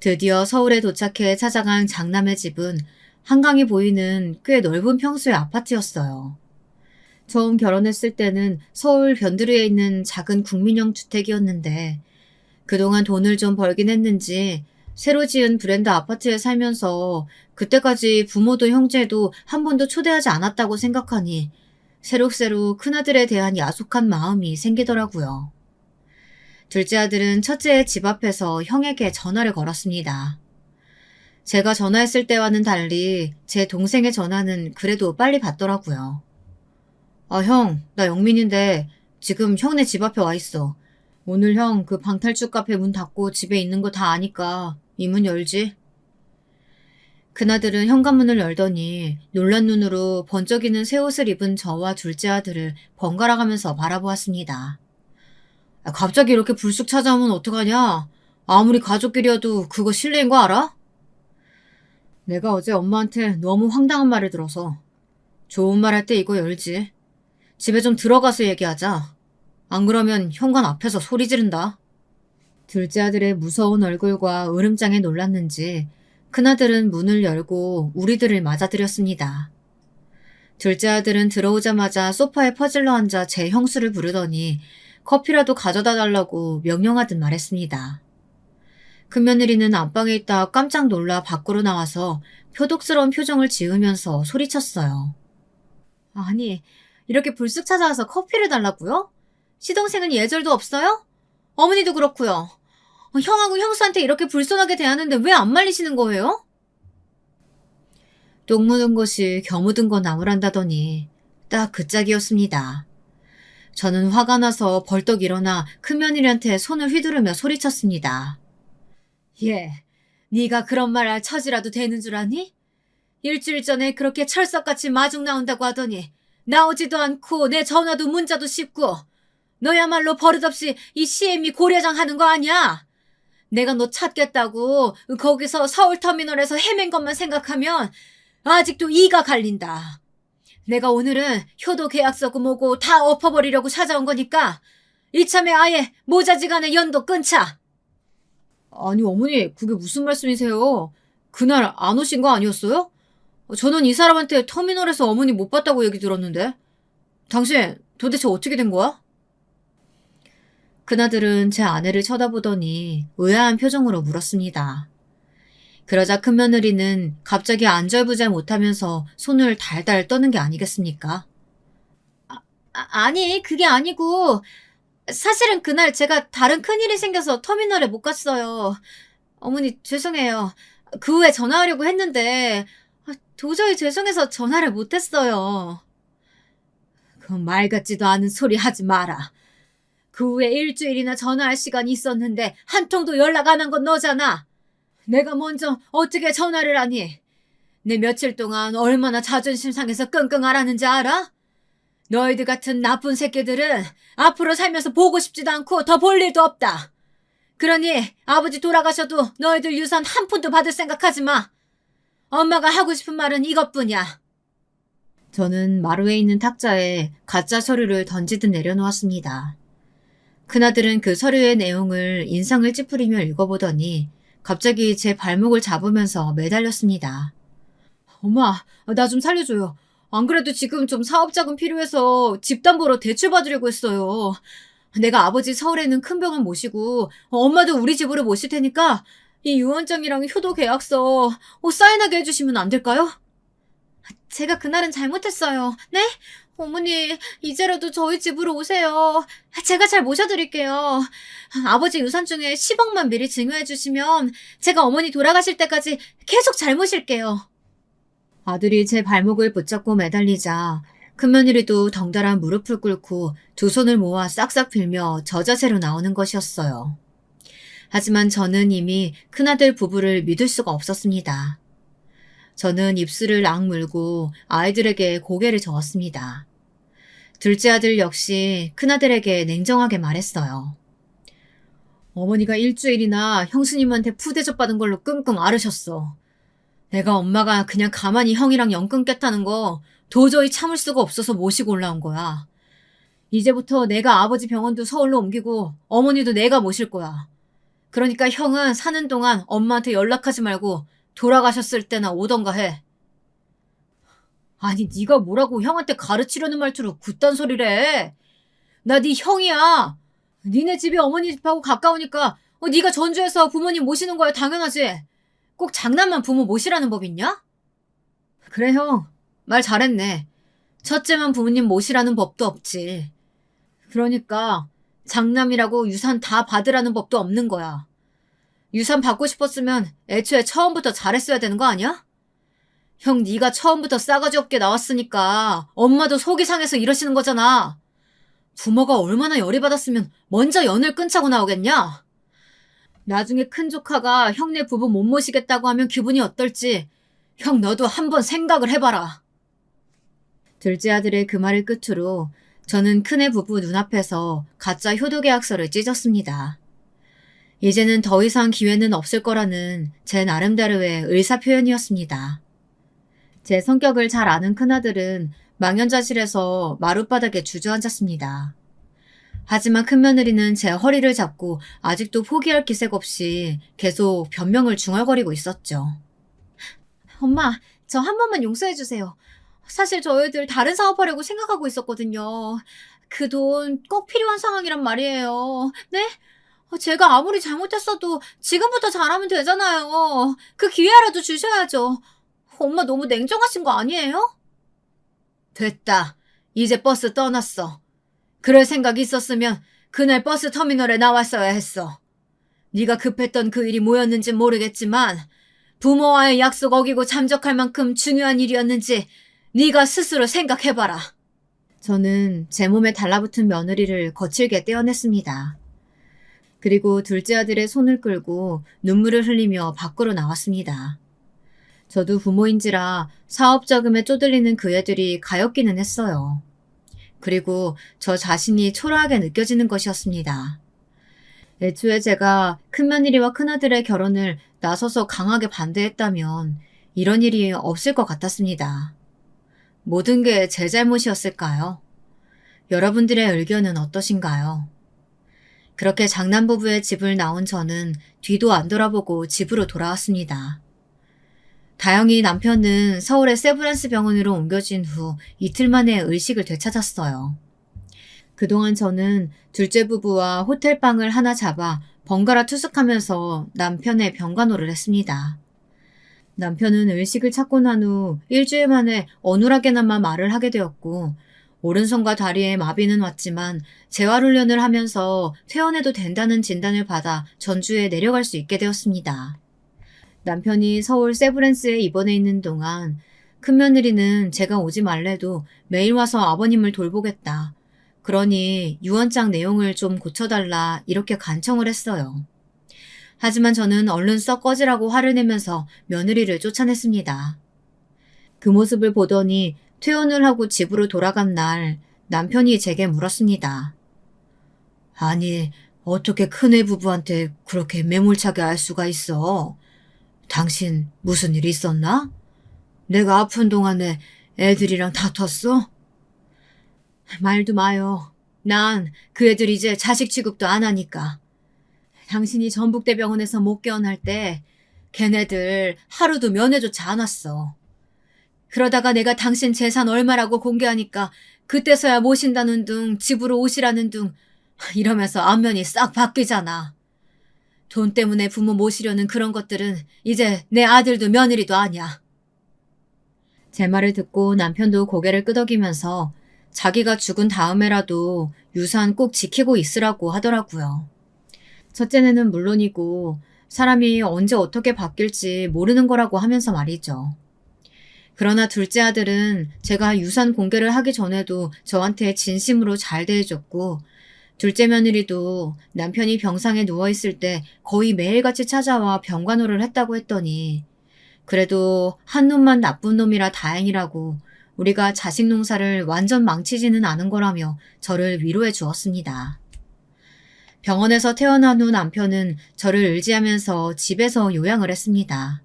Speaker 1: 드디어 서울에 도착해 찾아간 장남의 집은 한강이 보이는 꽤 넓은 평수의 아파트였어요. 처음 결혼했을 때는 서울 변두리에 있는 작은 국민형 주택이었는데 그동안 돈을 좀 벌긴 했는지 새로 지은 브랜드 아파트에 살면서 그때까지 부모도 형제도 한 번도 초대하지 않았다고 생각하니 새록새록 큰아들에 대한 야속한 마음이 생기더라고요. 둘째 아들은 첫째의 집 앞에서 형에게 전화를 걸었습니다. 제가 전화했을 때와는 달리 제 동생의 전화는 그래도 빨리 받더라고요. 형, 나 영민인데 지금 형네 집 앞에 와 있어. 오늘 형 그 방탈출 카페 문 닫고 집에 있는 거 다 아니까 이 문 열지? 그나들은 현관문을 열더니 놀란 눈으로 번쩍이는 새 옷을 입은 저와 둘째 아들을 번갈아 가면서 바라보았습니다. 갑자기 이렇게 불쑥 찾아오면 어떡하냐? 아무리 가족끼리여도 그거 실례인 거 알아? 내가 어제 엄마한테 너무 황당한 말을 들어서. 좋은 말 할 때 이거 열지. 집에 좀 들어가서 얘기하자. 안 그러면 현관 앞에서 소리 지른다. 둘째 아들의 무서운 얼굴과 으름장에 놀랐는지 큰아들은 문을 열고 우리들을 맞아들였습니다. 둘째 아들은 들어오자마자 소파에 퍼질러 앉아 제 형수를 부르더니 커피라도 가져다 달라고 명령하듯 말했습니다. 큰며느리는 안방에 있다 깜짝 놀라 밖으로 나와서 표독스러운 표정을 지으면서 소리쳤어요. 아니, 이렇게 불쑥 찾아와서 커피를 달라고요? 시동생은 예절도 없어요? 어머니도 그렇고요. 형하고 형수한테 이렇게 불손하게 대하는데 왜 안 말리시는 거예요? 똥 묻은 것이 겨 묻은 거 나무란다더니 딱 그 짝이었습니다. 저는 화가 나서 벌떡 일어나 큰며느리한테 손을 휘두르며 소리쳤습니다. 예, 네가 그런 말 할 처지라도 되는 줄 아니? 일주일 전에 그렇게 철석같이 마중 나온다고 하더니 나오지도 않고 내 전화도 문자도 씹고 너야말로 버릇없이 이 CM이 고려장 하는 거 아니야? 내가 너 찾겠다고 거기서 서울터미널에서 헤맨 것만 생각하면 아직도 이가 갈린다. 내가 오늘은 효도 계약서고 뭐고 다 엎어버리려고 찾아온 거니까 이참에 아예 모자지간에 연도 끊자. 아니 어머니 그게 무슨 말씀이세요? 그날 안 오신 거 아니었어요? 저는 이 사람한테 터미널에서 어머니 못 봤다고 얘기 들었는데. 당신 도대체 어떻게 된 거야? 큰아들은 제 아내를 쳐다보더니 의아한 표정으로 물었습니다. 그러자 큰며느리는 갑자기 안절부절 못하면서 손을 달달 떠는 게 아니겠습니까? 아니 그게 아니고 사실은 그날 제가 다른 큰일이 생겨서 터미널에 못 갔어요. 어머니 죄송해요. 그 후에 전화하려고 했는데 도저히 죄송해서 전화를 못했어요. 그 말 같지도 않은 소리 하지 마라. 그 후에 일주일이나 전화할 시간이 있었는데 한 통도 연락 안 한 건 너잖아. 내가 먼저 어떻게 전화를 하니? 내 며칠 동안 얼마나 자존심 상해서 끙끙 앓았는지 알아? 너희들 같은 나쁜 새끼들은 앞으로 살면서 보고 싶지도 않고 더 볼 일도 없다. 그러니 아버지 돌아가셔도 너희들 유산 한 푼도 받을 생각하지 마. 엄마가 하고 싶은 말은 이것뿐이야. 저는 마루에 있는 탁자에 가짜 서류를 던지듯 내려놓았습니다. 큰아들은 그 서류의 내용을 인상을 찌푸리며 읽어보더니 갑자기 제 발목을 잡으면서 매달렸습니다. 엄마, 나 좀 살려줘요. 안 그래도 지금 좀 사업자금 필요해서 집담보로 대출 받으려고 했어요. 내가 아버지 서울에 있는 큰 병원 모시고 엄마도 우리 집으로 모실 테니까 이 유언장이랑 효도 계약서 사인하게 해주시면 안 될까요? 제가 그날은 잘못했어요. 네? 어머니, 이제라도 저희 집으로 오세요. 제가 잘 모셔드릴게요. 아버지 유산 중에 10억만 미리 증여해 주시면 제가 어머니 돌아가실 때까지 계속 잘 모실게요. 아들이 제 발목을 붙잡고 매달리자 큰며느리도 덩달아 무릎을 꿇고 두 손을 모아 싹싹 빌며 저자세로 나오는 것이었어요. 하지만 저는 이미 큰아들 부부를 믿을 수가 없었습니다. 저는 입술을 악물고 아이들에게 고개를 저었습니다. 둘째 아들 역시 큰아들에게 냉정하게 말했어요. 어머니가 일주일이나 형수님한테 푸대접 받은 걸로 끙끙 앓으셨어. 내가 엄마가 그냥 가만히 형이랑 연 끊겠다는 거 도저히 참을 수가 없어서 모시고 올라온 거야. 이제부터 내가 아버지 병원도 서울로 옮기고 어머니도 내가 모실 거야. 그러니까 형은 사는 동안 엄마한테 연락하지 말고 돌아가셨을 때나 오던가 해. 아니 네가 뭐라고 형한테 가르치려는 말투로 굿단 소리를 해. 나 네 형이야. 니네 집이 어머니 집하고 가까우니까 네가 전주에서 부모님 모시는 거야 당연하지. 꼭 장남만 부모 모시라는 법 있냐? 그래 형, 말 잘했네. 첫째만 부모님 모시라는 법도 없지. 그러니까 장남이라고 유산 다 받으라는 법도 없는 거야. 유산 받고 싶었으면 애초에 처음부터 잘했어야 되는 거 아니야? 형 네가 처음부터 싸가지 없게 나왔으니까 엄마도 속이 상해서 이러시는 거잖아. 부모가 얼마나 열이 받았으면 먼저 연을 끊자고 나오겠냐? 나중에 큰 조카가 형네 부부 못 모시겠다고 하면 기분이 어떨지 형 너도 한번 생각을 해봐라. 둘째 아들의 그 말을 끝으로 저는 큰애 부부 눈앞에서 가짜 효도계약서를 찢었습니다. 이제는 더 이상 기회는 없을 거라는 제 나름대로의 의사표현이었습니다. 제 성격을 잘 아는 큰아들은 망연자실해서 마룻바닥에 주저앉았습니다. 하지만 큰며느리는 제 허리를 잡고 아직도 포기할 기색 없이 계속 변명을 중얼거리고 있었죠. 엄마, 저 한 번만 용서해주세요. 사실 저희들 다른 사업하려고 생각하고 있었거든요. 그 돈 꼭 필요한 상황이란 말이에요. 네? 제가 아무리 잘못했어도 지금부터 잘하면 되잖아요. 그 기회라도 주셔야죠. 엄마 너무 냉정하신 거 아니에요? 됐다. 이제 버스 떠났어. 그럴 생각 있었으면 그날 버스 터미널에 나왔어야 했어. 네가 급했던 그 일이 뭐였는진 모르겠지만 부모와의 약속 어기고 잠적할 만큼 중요한 일이었는지 네가 스스로 생각해봐라. 저는 제 몸에 달라붙은 며느리를 거칠게 떼어냈습니다. 그리고 둘째 아들의 손을 끌고 눈물을 흘리며 밖으로 나왔습니다. 저도 부모인지라 사업 자금에 쪼들리는 그 애들이 가엾기는 했어요. 그리고 저 자신이 초라하게 느껴지는 것이었습니다. 애초에 제가 큰며느리와 큰아들의 결혼을 나서서 강하게 반대했다면 이런 일이 없을 것 같았습니다. 모든 게 제 잘못이었을까요? 여러분들의 의견은 어떠신가요? 그렇게 장남부부의 집을 나온 저는 뒤도 안 돌아보고 집으로 돌아왔습니다. 다행히 남편은 서울의 세브란스 병원으로 옮겨진 후 이틀 만에 의식을 되찾았어요. 그동안 저는 둘째 부부와 호텔방을 하나 잡아 번갈아 투숙하면서 남편의 병간호를 했습니다. 남편은 의식을 찾고 난 후 일주일 만에 어눌하게나마 말을 하게 되었고 오른손과 다리에 마비는 왔지만 재활훈련을 하면서 퇴원해도 된다는 진단을 받아 전주에 내려갈 수 있게 되었습니다. 남편이 서울 세브란스에 입원해 있는 동안 큰며느리는 제가 오지 말래도 매일 와서 아버님을 돌보겠다. 그러니 유언장 내용을 좀 고쳐달라 이렇게 간청을 했어요. 하지만 저는 얼른 썩 꺼지라고 화를 내면서 며느리를 쫓아냈습니다. 그 모습을 보더니 퇴원을 하고 집으로 돌아간 날 남편이 제게 물었습니다. 아니, 어떻게 큰애 부부한테 그렇게 매몰차게 알 수가 있어? 당신 무슨 일 있었나? 내가 아픈 동안에 애들이랑 다퉜어? 말도 마요. 난 그 애들 이제 자식 취급도 안 하니까. 당신이 전북대병원에서 못 깨어날 때 걔네들 하루도 면회조차 안 왔어. 그러다가 내가 당신 재산 얼마라고 공개하니까 그때서야 모신다는 둥 집으로 오시라는 둥 이러면서 안면이 싹 바뀌잖아. 돈 때문에 부모 모시려는 그런 것들은 이제 내 아들도 며느리도 아니야. 제 말을 듣고 남편도 고개를 끄덕이면서 자기가 죽은 다음에라도 유산 꼭 지키고 있으라고 하더라고요. 첫째는 물론이고 사람이 언제 어떻게 바뀔지 모르는 거라고 하면서 말이죠. 그러나 둘째 아들은 제가 유산 공개를 하기 전에도 저한테 진심으로 잘 대해줬고 둘째 며느리도 남편이 병상에 누워있을 때 거의 매일같이 찾아와 병간호를 했다고 했더니 그래도 한 놈만 나쁜 놈이라 다행이라고 우리가 자식 농사를 완전 망치지는 않은 거라며 저를 위로해 주었습니다. 병원에서 태어난 후 남편은 저를 의지하면서 집에서 요양을 했습니다.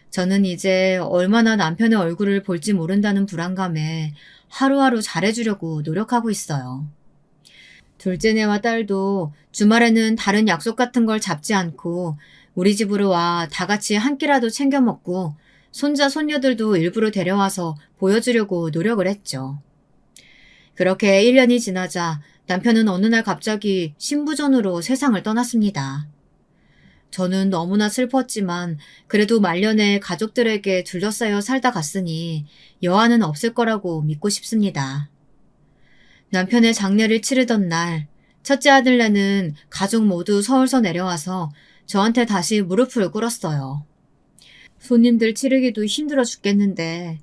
Speaker 1: 저는 이제 얼마나 남편의 얼굴을 볼지 모른다는 불안감에 하루하루 잘해주려고 노력하고 있어요. 둘째네와 딸도 주말에는 다른 약속 같은 걸 잡지 않고 우리 집으로 와 다 같이 한 끼라도 챙겨 먹고 손자 손녀들도 일부러 데려와서 보여주려고 노력을 했죠. 그렇게 1년이 지나자 남편은 어느 날 갑자기 신부전으로 세상을 떠났습니다. 저는 너무나 슬펐지만 그래도 말년에 가족들에게 둘러싸여 살다 갔으니 여한은 없을 거라고 믿고 싶습니다. 남편의 장례를 치르던 날 첫째 아들네는 가족 모두 서울서 내려와서 저한테 다시 무릎을 꿇었어요. 손님들 치르기도 힘들어 죽겠는데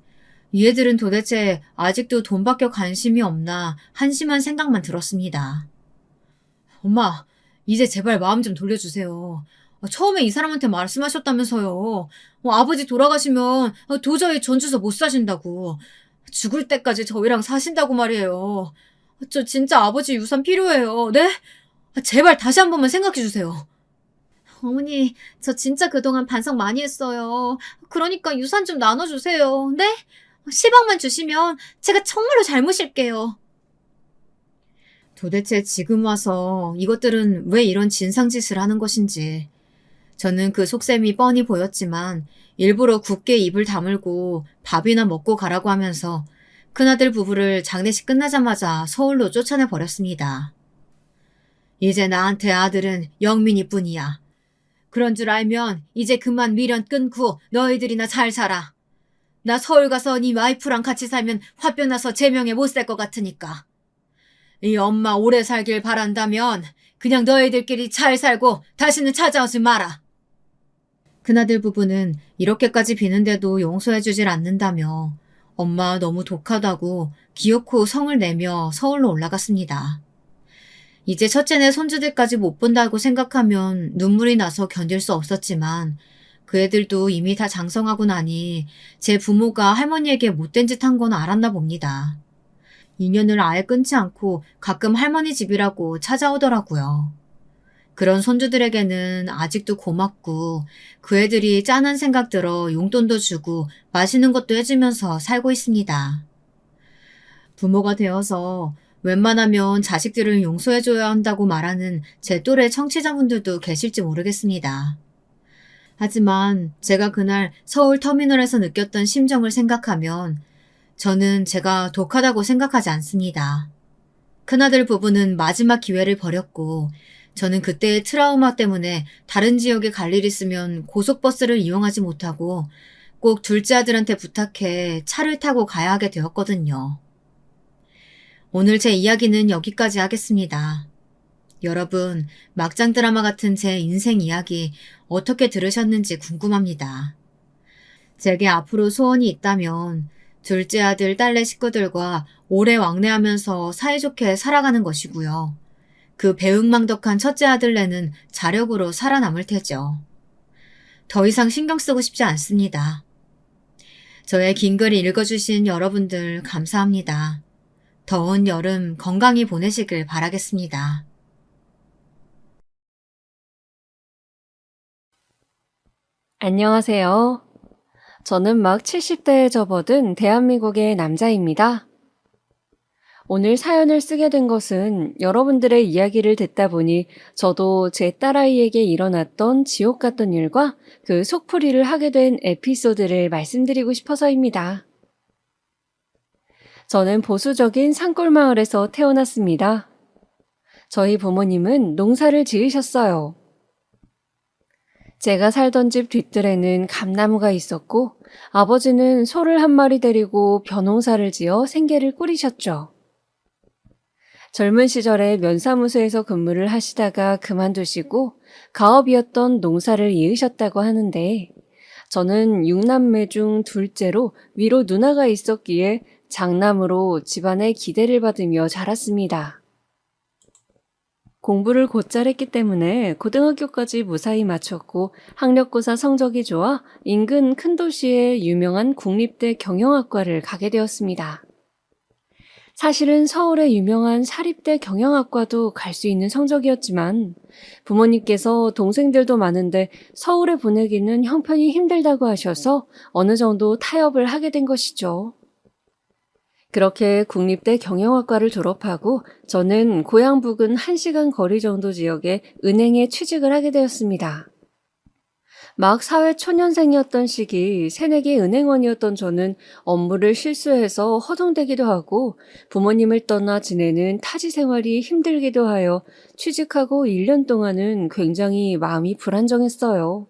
Speaker 1: 이 애들은 도대체 아직도 돈밖에 관심이 없나 한심한 생각만 들었습니다. 엄마, 이제 제발 마음 좀 돌려주세요. 처음에 이 사람한테 말씀하셨다면서요. 아버지 돌아가시면 도저히 전주서 못 사신다고. 죽을 때까지 저희랑 사신다고 말이에요. 저 진짜 아버지 유산 필요해요. 네? 제발 다시 한 번만 생각해주세요. 어머니, 저 진짜 그동안 반성 많이 했어요. 그러니까 유산 좀 나눠주세요. 네? 10억만 주시면 제가 정말로 잘 모실게요. 도대체 지금 와서 이것들은 왜 이런 진상짓을 하는 것인지. 저는 그 속셈이 뻔히 보였지만 일부러 굳게 입을 다물고 밥이나 먹고 가라고 하면서 큰아들 부부를 장례식 끝나자마자 서울로 쫓아내 버렸습니다. 이제 나한테 아들은 영민이 뿐이야. 그런 줄 알면 이제 그만 미련 끊고 너희들이나 잘 살아. 나 서울 가서 네 와이프랑 같이 살면 화병 나서 제명에 못 살 것 같으니까. 이 엄마 오래 살길 바란다면 그냥 너희들끼리 잘 살고 다시는 찾아오지 마라. 큰아들 부부는 이렇게까지 비는데도 용서해주질 않는다며 엄마 너무 독하다고 기어코 성을 내며 서울로 올라갔습니다. 이제 첫째네 손주들까지 못 본다고 생각하면 눈물이 나서 견딜 수 없었지만 그 애들도 이미 다 장성하고 나니 제 부모가 할머니에게 못된 짓 한 건 알았나 봅니다. 인연을 아예 끊지 않고 가끔 할머니 집이라고 찾아오더라고요. 그런 손주들에게는 아직도 고맙고 그 애들이 짠한 생각 들어 용돈도 주고 맛있는 것도 해주면서 살고 있습니다. 부모가 되어서 웬만하면 자식들을 용서해줘야 한다고 말하는 제 또래 청취자분들도 계실지 모르겠습니다. 하지만 제가 그날 서울 터미널에서 느꼈던 심정을 생각하면 저는 제가 독하다고 생각하지 않습니다. 큰아들 부부는 마지막 기회를 버렸고 저는 그때의 트라우마 때문에 다른 지역에 갈 일 있으면 고속버스를 이용하지 못하고 꼭 둘째 아들한테 부탁해 차를 타고 가야 하게 되었거든요. 오늘 제 이야기는 여기까지 하겠습니다. 여러분, 막장 드라마 같은 제 인생 이야기 어떻게 들으셨는지 궁금합니다. 제게 앞으로 소원이 있다면 둘째 아들, 딸내 식구들과 오래 왕래하면서 사이좋게 살아가는 것이고요. 그 배은망덕한 첫째 아들내는 자력으로 살아남을 테죠. 더 이상 신경 쓰고 싶지 않습니다. 저의 긴 글 읽어주신 여러분들 감사합니다. 더운 여름 건강히 보내시길 바라겠습니다.
Speaker 2: 안녕하세요. 저는 막 70대에 접어든 대한민국의 남자입니다. 오늘 사연을 쓰게 된 것은 여러분들의 이야기를 듣다 보니 저도 제 딸아이에게 일어났던 지옥 같던 일과 그 속풀이를 하게 된 에피소드를 말씀드리고 싶어서입니다. 저는 보수적인 산골마을에서 태어났습니다. 저희 부모님은 농사를 지으셨어요. 제가 살던 집 뒷뜰에는 감나무가 있었고 아버지는 소를 한 마리 데리고 벼농사를 지어 생계를 꾸리셨죠. 젊은 시절에 면사무소에서 근무를 하시다가 그만두시고 가업이었던 농사를 이으셨다고 하는데 저는 6남매 중 둘째로 위로 누나가 있었기에 장남으로 집안의 기대를 받으며 자랐습니다. 공부를 곧잘 했기 때문에 고등학교까지 무사히 마쳤고 학력고사 성적이 좋아 인근 큰 도시의 유명한 국립대 경영학과를 가게 되었습니다. 사실은 서울의 유명한 사립대 경영학과도 갈 수 있는 성적이었지만 부모님께서 동생들도 많은데 서울에 보내기는 형편이 힘들다고 하셔서 어느 정도 타협을 하게 된 것이죠. 그렇게 국립대 경영학과를 졸업하고 저는 고향 부근 1시간 거리 정도 지역의 은행에 취직을 하게 되었습니다. 막 사회 초년생이었던 시기 새내기 은행원이었던 저는 업무를 실수해서 허둥대기도 하고 부모님을 떠나 지내는 타지 생활이 힘들기도 하여 취직하고 1년 동안은 굉장히 마음이 불안정했어요.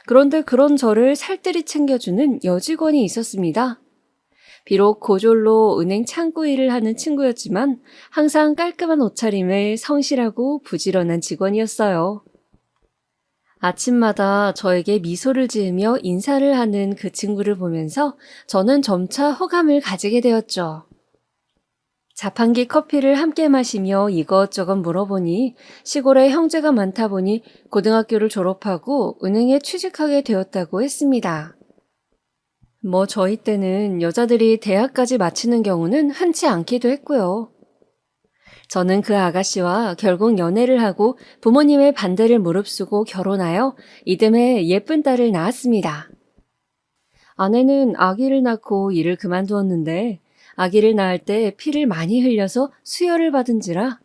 Speaker 2: 그런데 그런 저를 살뜰히 챙겨주는 여직원이 있었습니다. 비록 고졸로 은행 창구 일을 하는 친구였지만 항상 깔끔한 옷차림에 성실하고 부지런한 직원이었어요. 아침마다 저에게 미소를 지으며 인사를 하는 그 친구를 보면서 저는 점차 호감을 가지게 되었죠. 자판기 커피를 함께 마시며 이것저것 물어보니 시골에 형제가 많다 보니 고등학교를 졸업하고 은행에 취직하게 되었다고 했습니다. 저희 때는 여자들이 대학까지 마치는 경우는 흔치 않기도 했고요. 저는 그 아가씨와 결국 연애를 하고 부모님의 반대를 무릅쓰고 결혼하여 이듬해 예쁜 딸을 낳았습니다. 아내는 아기를 낳고 일을 그만두었는데 아기를 낳을 때 피를 많이 흘려서 수혈을 받은지라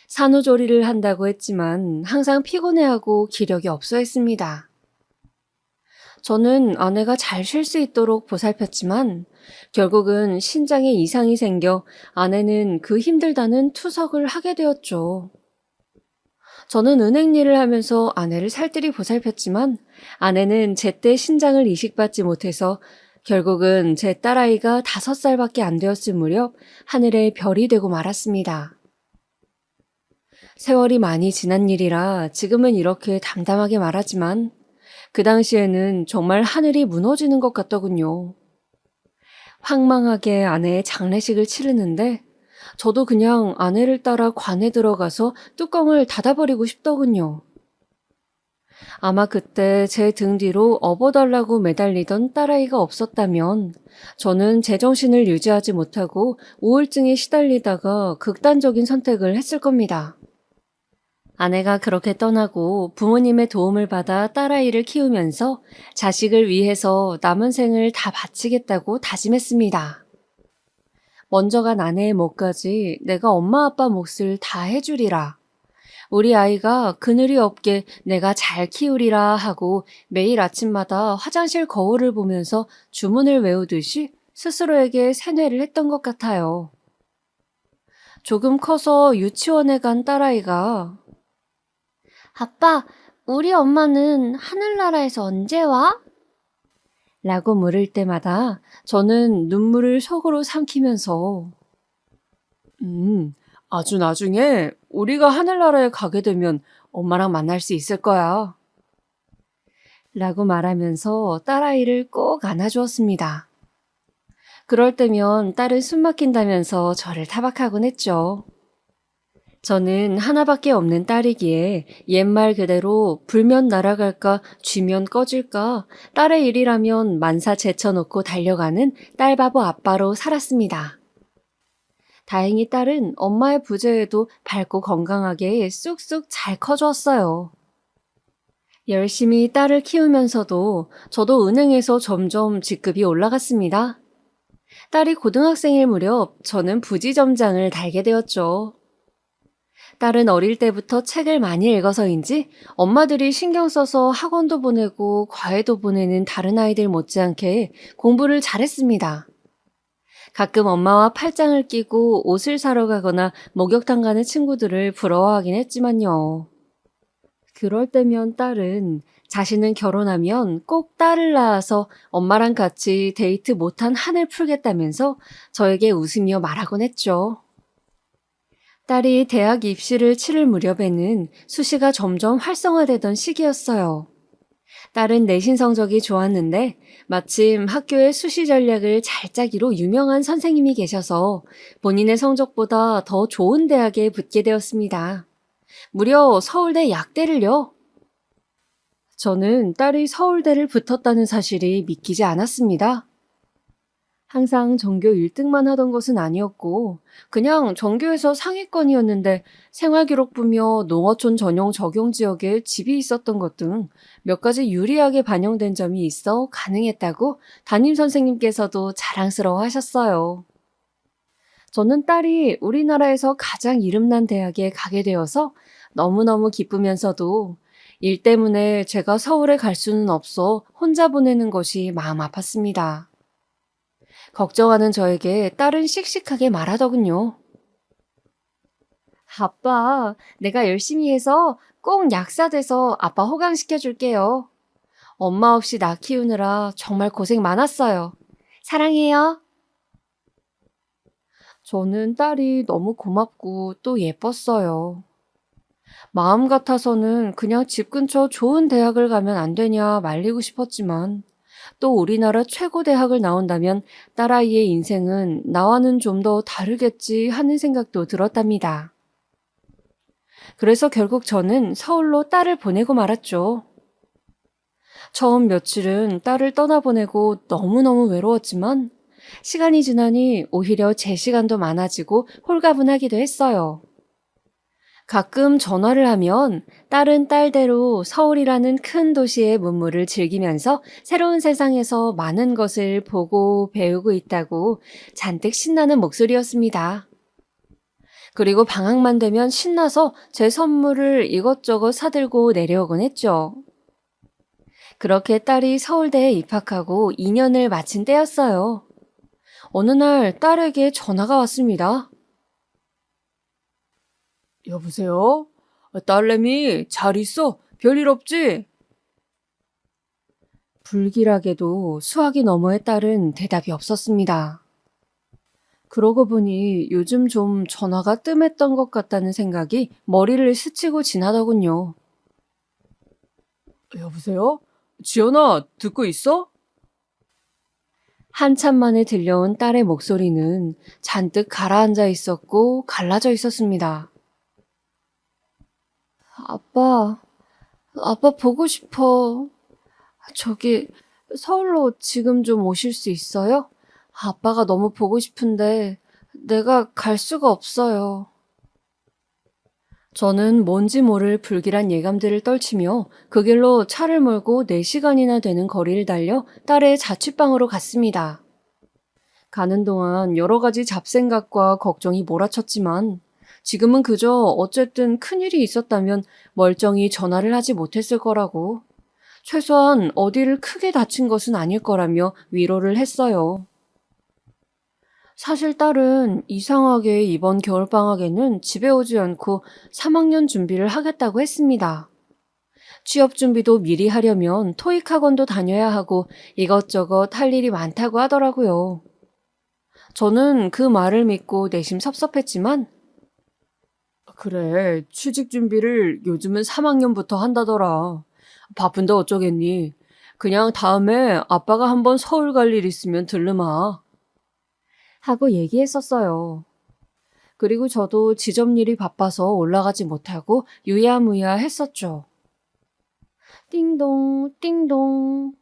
Speaker 2: 산후조리를 한다고 했지만 항상 피곤해하고 기력이 없어 했습니다. 저는 아내가 잘 쉴 수 있도록 보살폈지만 결국은 신장에 이상이 생겨 아내는 그 힘들다는 투석을 하게 되었죠. 저는 은행 일을 하면서 아내를 살뜰히 보살폈지만 아내는 제때 신장을 이식받지 못해서 결국은 제 딸아이가 5살밖에 안 되었을 무렵 하늘의 별이 되고 말았습니다. 세월이 많이 지난 일이라 지금은 이렇게 담담하게 말하지만 그 당시에는 정말 하늘이 무너지는 것 같더군요. 황망하게 아내의 장례식을 치르는데 저도 그냥 아내를 따라 관에 들어가서 뚜껑을 닫아버리고 싶더군요. 아마 그때 제 등 뒤로 업어달라고 매달리던 딸아이가 없었다면 저는 제정신을 유지하지 못하고 우울증에 시달리다가 극단적인 선택을 했을 겁니다. 아내가 그렇게 떠나고 부모님의 도움을 받아 딸아이를 키우면서 자식을 위해서 남은 생을 다 바치겠다고 다짐했습니다. 먼저 간 아내의 목까지 내가 엄마 아빠 몫을 다 해주리라. 우리 아이가 그늘이 없게 내가 잘 키우리라 하고 매일 아침마다 화장실 거울을 보면서 주문을 외우듯이 스스로에게 세뇌를 했던 것 같아요. 조금 커서 유치원에 간 딸아이가 아빠, 우리 엄마는 하늘나라에서 언제 와? 라고 물을 때마다 저는 눈물을 속으로 삼키면서 아주 나중에 우리가 하늘나라에 가게 되면 엄마랑 만날 수 있을 거야. 라고 말하면서 딸아이를 꼭 안아주었습니다. 그럴 때면 딸은 숨 막힌다면서 저를 타박하곤 했죠. 저는 하나밖에 없는 딸이기에 옛말 그대로 불면 날아갈까 쥐면 꺼질까 딸의 일이라면 만사 제쳐놓고 달려가는 딸바보 아빠로 살았습니다. 다행히 딸은 엄마의 부재에도 밝고 건강하게 쑥쑥 잘 커주었어요. 열심히 딸을 키우면서도 저도 은행에서 점점 직급이 올라갔습니다. 딸이 고등학생일 무렵 저는 부지점장을 달게 되었죠. 딸은 어릴 때부터 책을 많이 읽어서인지 엄마들이 신경 써서 학원도 보내고 과외도 보내는 다른 아이들 못지않게 공부를 잘했습니다. 가끔 엄마와 팔짱을 끼고 옷을 사러 가거나 목욕탕 가는 친구들을 부러워하긴 했지만요. 그럴 때면 딸은 자신은 결혼하면 꼭 딸을 낳아서 엄마랑 같이 데이트 못한 한을 풀겠다면서 저에게 웃으며 말하곤 했죠. 딸이 대학 입시를 치를 무렵에는 수시가 점점 활성화되던 시기였어요. 딸은 내신 성적이 좋았는데 마침 학교의 수시 전략을 잘 짜기로 유명한 선생님이 계셔서 본인의 성적보다 더 좋은 대학에 붙게 되었습니다. 무려 서울대 약대를요. 저는 딸이 서울대를 붙었다는 사실이 믿기지 않았습니다. 항상 전교 1등만 하던 것은 아니었고 그냥 전교에서 상위권이었는데 생활기록부며 농어촌 전용 적용지역에 집이 있었던 것 등 몇 가지 유리하게 반영된 점이 있어 가능했다고 담임선생님께서도 자랑스러워 하셨어요. 저는 딸이 우리나라에서 가장 이름난 대학에 가게 되어서 너무너무 기쁘면서도 일 때문에 제가 서울에 갈 수는 없어 혼자 보내는 것이 마음 아팠습니다. 걱정하는 저에게 딸은 씩씩하게 말하더군요. 아빠, 내가 열심히 해서 꼭 약사 돼서 아빠 호강시켜줄게요. 엄마 없이 나 키우느라 정말 고생 많았어요. 사랑해요. 저는 딸이 너무 고맙고 또 예뻤어요. 마음 같아서는 그냥 집 근처 좋은 대학을 가면 안 되냐 말리고 싶었지만 또 우리나라 최고 대학을 나온다면 딸아이의 인생은 나와는 좀 더 다르겠지 하는 생각도 들었답니다. 그래서 결국 저는 서울로 딸을 보내고 말았죠. 처음 며칠은 딸을 떠나보내고 너무너무 외로웠지만 시간이 지나니 오히려 제 시간도 많아지고 홀가분하기도 했어요. 가끔 전화를 하면 딸은 딸대로 서울이라는 큰 도시의 문물을 즐기면서 새로운 세상에서 많은 것을 보고 배우고 있다고 잔뜩 신나는 목소리였습니다. 그리고 방학만 되면 신나서 제 선물을 이것저것 사들고 내려오곤 했죠. 그렇게 딸이 서울대에 입학하고 2년을 마친 때였어요. 어느 날 딸에게 전화가 왔습니다. 여보세요? 딸내미 잘 있어? 별일 없지? 불길하게도 수화기 너머의 딸은 대답이 없었습니다. 그러고 보니 요즘 좀 전화가 뜸했던 것 같다는 생각이 머리를 스치고 지나더군요. 여보세요? 지연아, 듣고 있어? 한참 만에 들려온 딸의 목소리는 잔뜩 가라앉아 있었고 갈라져 있었습니다. 아빠 보고 싶어. 저기, 서울로 지금 좀 오실 수 있어요? 아빠가 너무 보고 싶은데 내가 갈 수가 없어요. 저는 뭔지 모를 불길한 예감들을 떨치며 그 길로 차를 몰고 4시간이나 되는 거리를 달려 딸의 자취방으로 갔습니다. 가는 동안 여러 가지 잡생각과 걱정이 몰아쳤지만 지금은 그저 어쨌든 큰일이 있었다면 멀쩡히 전화를 하지 못했을 거라고, 최소한 어디를 크게 다친 것은 아닐 거라며 위로를 했어요. 사실 딸은 이상하게 이번 겨울방학에는 집에 오지 않고 3학년 준비를 하겠다고 했습니다. 취업 준비도 미리 하려면 토익 학원도 다녀야 하고 이것저것 할 일이 많다고 하더라고요. 저는 그 말을 믿고 내심 섭섭했지만, 그래, 취직 준비를 요즘은 3학년부터 한다더라. 바쁜데 어쩌겠니? 그냥 다음에 아빠가 한번 서울 갈 일 있으면 들르마. 하고 얘기했었어요. 그리고 저도 지점일이 바빠서 올라가지 못하고 유야무야 했었죠. 띵동, 띵동.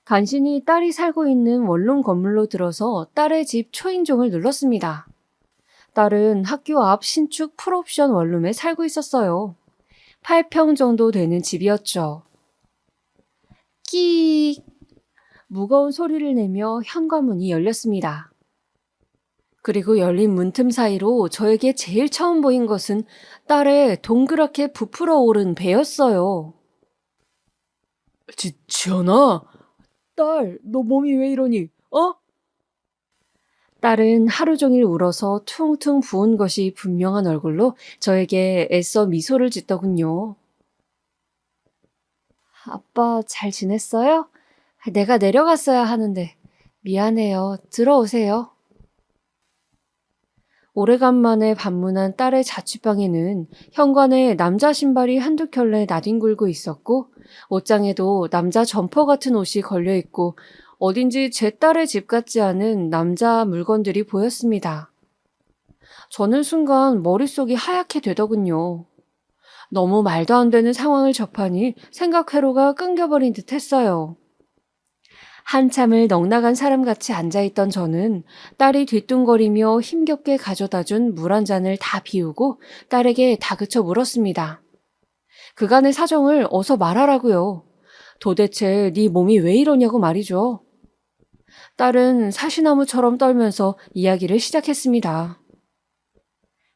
Speaker 2: 간신히 딸이 살고 있는 원룸 건물로 들어서 딸의 집 초인종을 눌렀습니다. 딸은 학교 앞 신축 풀옵션 원룸에 살고 있었어요. 8평 정도 되는 집이었죠. 끼익! 무거운 소리를 내며 현관문이 열렸습니다. 그리고 열린 문틈 사이로 저에게 제일 처음 보인 것은 딸의 동그랗게 부풀어 오른 배였어요. 지연아, 딸, 너 몸이 왜 이러니? 어? 딸은 하루 종일 울어서 퉁퉁 부은 것이 분명한 얼굴로 저에게 애써 미소를 짓더군요. 아빠 잘 지냈어요? 내가 내려갔어야 하는데 미안해요. 들어오세요. 오래간만에 방문한 딸의 자취방에는 현관에 남자 신발이 한두 켤레 나뒹굴고 있었고 옷장에도 남자 점퍼 같은 옷이 걸려있고 어딘지 제 딸의 집 같지 않은 남자 물건들이 보였습니다. 저는 순간 머릿속이 하얗게 되더군요. 너무 말도 안 되는 상황을 접하니 생각 회로가 끊겨버린 듯 했어요. 한참을 넋나간 사람같이 앉아있던 저는 딸이 뒤뚱거리며 힘겹게 가져다준 물 한 잔을 다 비우고 딸에게 다그쳐 물었습니다. 그간의 사정을 어서 말하라고요. 도대체 네 몸이 왜 이러냐고 말이죠. 딸은 사시나무처럼 떨면서 이야기를 시작했습니다.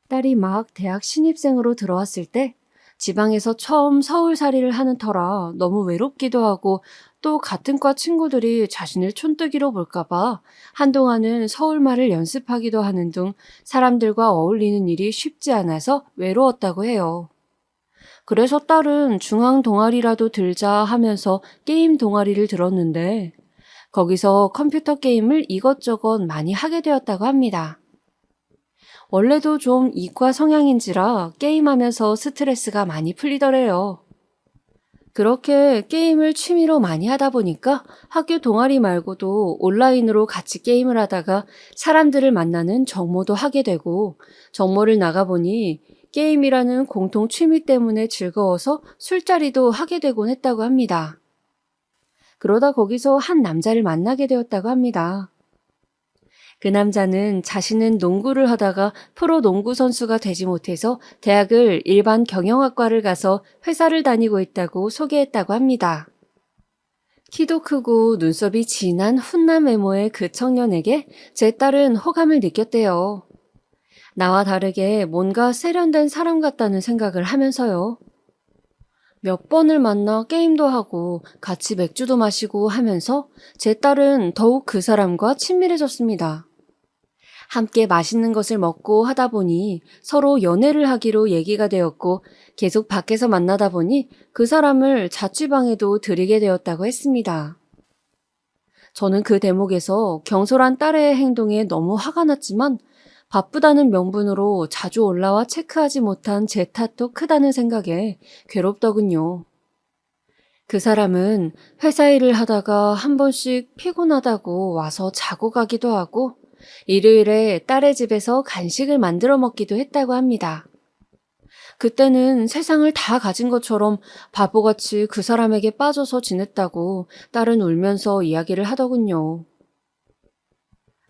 Speaker 2: 딸이 막 대학 신입생으로 들어왔을 때 지방에서 처음 서울살이를 하는 터라 너무 외롭기도 하고 또 같은 과 친구들이 자신을 촌뜨기로 볼까봐 한동안은 서울말을 연습하기도 하는 등 사람들과 어울리는 일이 쉽지 않아서 외로웠다고 해요. 그래서 딸은 중앙 동아리라도 들자 하면서 게임 동아리를 들었는데 거기서 컴퓨터 게임을 이것저것 많이 하게 되었다고 합니다. 원래도 좀 이과 성향인지라 게임하면서 스트레스가 많이 풀리더래요. 그렇게 게임을 취미로 많이 하다 보니까 학교 동아리 말고도 온라인으로 같이 게임을 하다가 사람들을 만나는 정모도 하게 되고 정모를 나가보니 게임이라는 공통 취미 때문에 즐거워서 술자리도 하게 되곤 했다고 합니다. 그러다 거기서 한 남자를 만나게 되었다고 합니다. 그 남자는 자신은 농구를 하다가 프로 농구 선수가 되지 못해서 대학을 일반 경영학과를 가서 회사를 다니고 있다고 소개했다고 합니다. 키도 크고 눈썹이 진한 훈남 외모의 그 청년에게 제 딸은 호감을 느꼈대요. 나와 다르게 뭔가 세련된 사람 같다는 생각을 하면서요. 몇 번을 만나 게임도 하고 같이 맥주도 마시고 하면서 제 딸은 더욱 그 사람과 친밀해졌습니다. 함께 맛있는 것을 먹고 하다 보니 서로 연애를 하기로 얘기가 되었고 계속 밖에서 만나다 보니 그 사람을 자취방에도 들이게 되었다고 했습니다. 저는 그 대목에서 경솔한 딸의 행동에 너무 화가 났지만 바쁘다는 명분으로 자주 올라와 체크하지 못한 제 탓도 크다는 생각에 괴롭더군요. 그 사람은 회사 일을 하다가 한 번씩 피곤하다고 와서 자고 가기도 하고 일요일에 딸의 집에서 간식을 만들어 먹기도 했다고 합니다. 그때는 세상을 다 가진 것처럼 바보같이 그 사람에게 빠져서 지냈다고 딸은 울면서 이야기를 하더군요.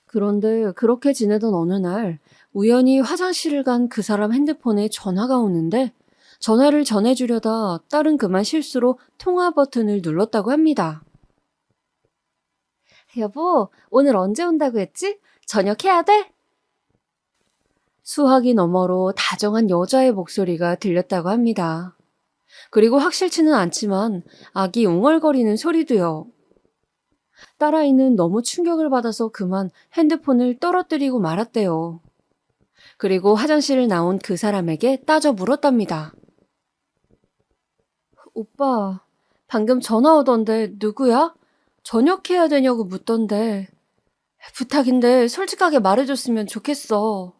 Speaker 2: 그런데 그렇게 지내던 어느 날 우연히 화장실을 간 그 사람 핸드폰에 전화가 오는데 전화를 전해주려다 딸은 그만 실수로 통화 버튼을 눌렀다고 합니다. 여보, 오늘 언제 온다고 했지? 저녁 해야 돼? 수화기 너머로 다정한 여자의 목소리가 들렸다고 합니다. 그리고 확실치는 않지만 아기 웅얼거리는 소리도요. 딸아이는 너무 충격을 받아서 그만 핸드폰을 떨어뜨리고 말았대요. 그리고 화장실을 나온 그 사람에게 따져 물었답니다. 오빠, 방금 전화 오던데 누구야? 저녁 해야 되냐고 묻던데. 부탁인데 솔직하게 말해줬으면 좋겠어.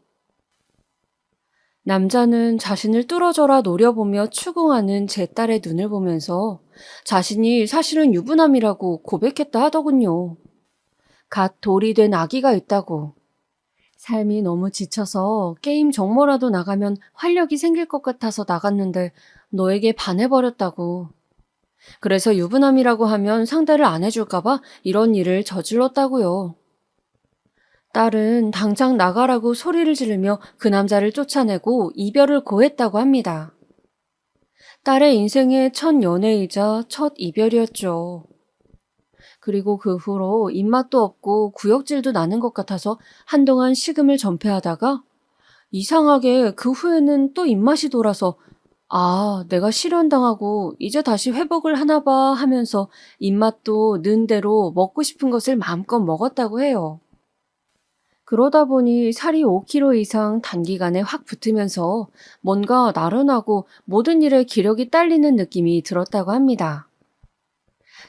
Speaker 2: 남자는 자신을 뚫어져라 노려보며 추궁하는 제 딸의 눈을 보면서 자신이 사실은 유부남이라고 고백했다 하더군요. 갓 돌이 된 아기가 있다고. 삶이 너무 지쳐서 게임 정모라도 나가면 활력이 생길 것 같아서 나갔는데 너에게 반해버렸다고. 그래서 유부남이라고 하면 상대를 안 해줄까봐 이런 일을 저질렀다고요. 딸은 당장 나가라고 소리를 지르며 그 남자를 쫓아내고 이별을 고했다고 합니다. 딸의 인생의 첫 연애이자 첫 이별이었죠. 그리고 그 후로 입맛도 없고 구역질도 나는 것 같아서 한동안 식음을 전폐하다가 이상하게 그 후에는 또 입맛이 돌아서 아, 내가 실현당하고 이제 다시 회복을 하나 봐 하면서 입맛도 는 대로 먹고 싶은 것을 마음껏 먹었다고 해요. 그러다 보니 살이 5kg 이상 단기간에 확 붙으면서 뭔가 나른하고 모든 일에 기력이 딸리는 느낌이 들었다고 합니다.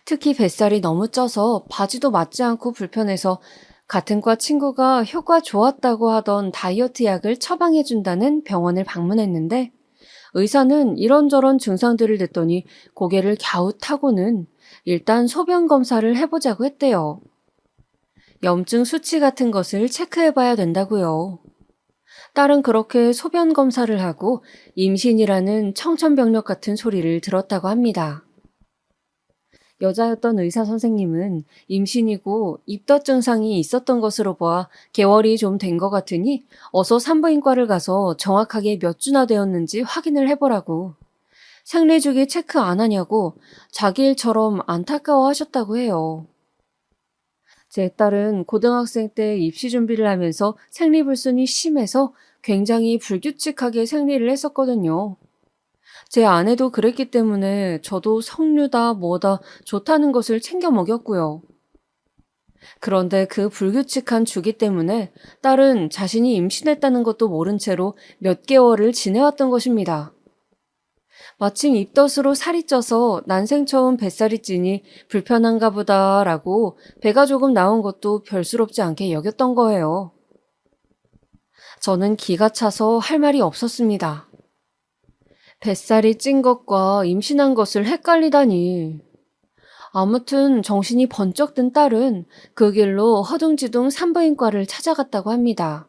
Speaker 2: 특히 뱃살이 너무 쪄서 바지도 맞지 않고 불편해서 같은 과 친구가 효과 좋았다고 하던 다이어트 약을 처방해준다는 병원을 방문했는데 의사는 이런저런 증상들을 듣더니 고개를 갸웃하고는 일단 소변 검사를 해보자고 했대요. 염증 수치 같은 것을 체크해봐야 된다고요. 딸은 그렇게 소변 검사를 하고 임신이라는 청천벽력 같은 소리를 들었다고 합니다. 여자였던 의사 선생님은 임신이고 입덧 증상이 있었던 것으로 보아 개월이 좀 된 것 같으니 어서 산부인과를 가서 정확하게 몇 주나 되었는지 확인을 해보라고. 생리주기 체크 안 하냐고 자기 일처럼 안타까워 하셨다고 해요. 제 딸은 고등학생 때 입시 준비를 하면서 생리불순이 심해서 굉장히 불규칙하게 생리를 했었거든요. 제 아내도 그랬기 때문에 저도 석류다 뭐다 좋다는 것을 챙겨 먹였고요. 그런데 그 불규칙한 주기 때문에 딸은 자신이 임신했다는 것도 모른 채로 몇 개월을 지내왔던 것입니다. 마침 입덧으로 살이 쪄서 난생 처음 뱃살이 찌니 불편한가 보다라고 배가 조금 나온 것도 별스럽지 않게 여겼던 거예요. 저는 기가 차서 할 말이 없었습니다. 뱃살이 찐 것과 임신한 것을 헷갈리다니. 아무튼 정신이 번쩍 든 딸은 그 길로 허둥지둥 산부인과를 찾아갔다고 합니다.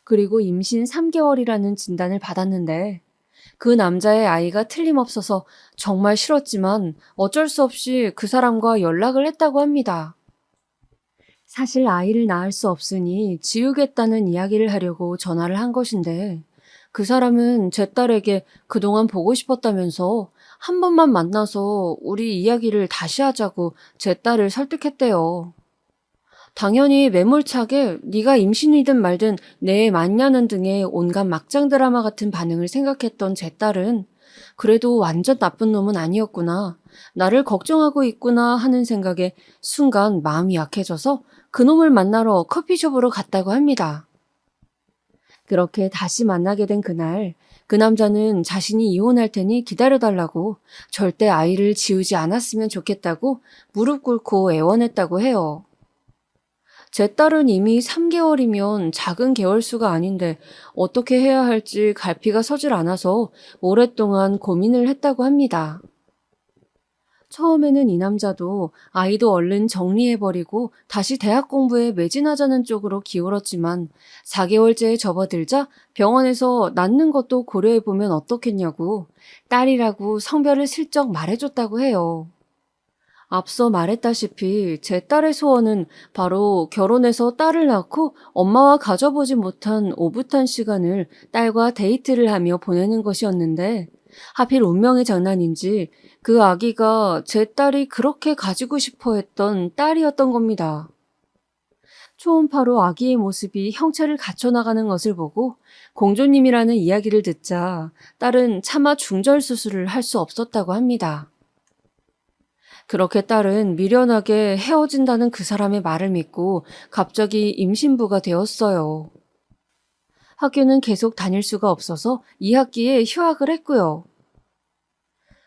Speaker 2: 그리고 임신 3개월이라는 진단을 받았는데 그 남자의 아이가 틀림없어서 정말 싫었지만 어쩔 수 없이 그 사람과 연락을 했다고 합니다. 사실 아이를 낳을 수 없으니 지우겠다는 이야기를 하려고 전화를 한 것인데 그 사람은 제 딸에게 그동안 보고 싶었다면서 한 번만 만나서 우리 이야기를 다시 하자고 제 딸을 설득했대요. 당연히 매몰차게 네가 임신이든 말든 내 맞냐는 등의 온갖 막장 드라마 같은 반응을 생각했던 제 딸은 그래도 완전 나쁜 놈은 아니었구나. 나를 걱정하고 있구나 하는 생각에 순간 마음이 약해져서 그놈을 만나러 커피숍으로 갔다고 합니다. 그렇게 다시 만나게 된 그날, 그 남자는 자신이 이혼할 테니 기다려달라고 절대 아이를 지우지 않았으면 좋겠다고 무릎 꿇고 애원했다고 해요. 제 딸은 이미 3개월이면 작은 개월수가 아닌데 어떻게 해야 할지 갈피가 서질 않아서 오랫동안 고민을 했다고 합니다. 처음에는 이 남자도 아이도 얼른 정리해버리고 다시 대학 공부에 매진하자는 쪽으로 기울었지만 4개월째에 접어들자 병원에서 낳는 것도 고려해보면 어떻겠냐고 딸이라고 성별을 슬쩍 말해줬다고 해요. 앞서 말했다시피 제 딸의 소원은 바로 결혼해서 딸을 낳고 엄마와 가져보지 못한 오붓한 시간을 딸과 데이트를 하며 보내는 것이었는데 하필 운명의 장난인지 그 아기가 제 딸이 그렇게 가지고 싶어 했던 딸이었던 겁니다. 초음파로 아기의 모습이 형체를 갖춰나가는 것을 보고 공조님이라는 이야기를 듣자 딸은 차마 중절 수술을 할 수 없었다고 합니다. 그렇게 딸은 미련하게 헤어진다는 그 사람의 말을 믿고 갑자기 임신부가 되었어요. 학교는 계속 다닐 수가 없어서 2학기에 휴학을 했고요.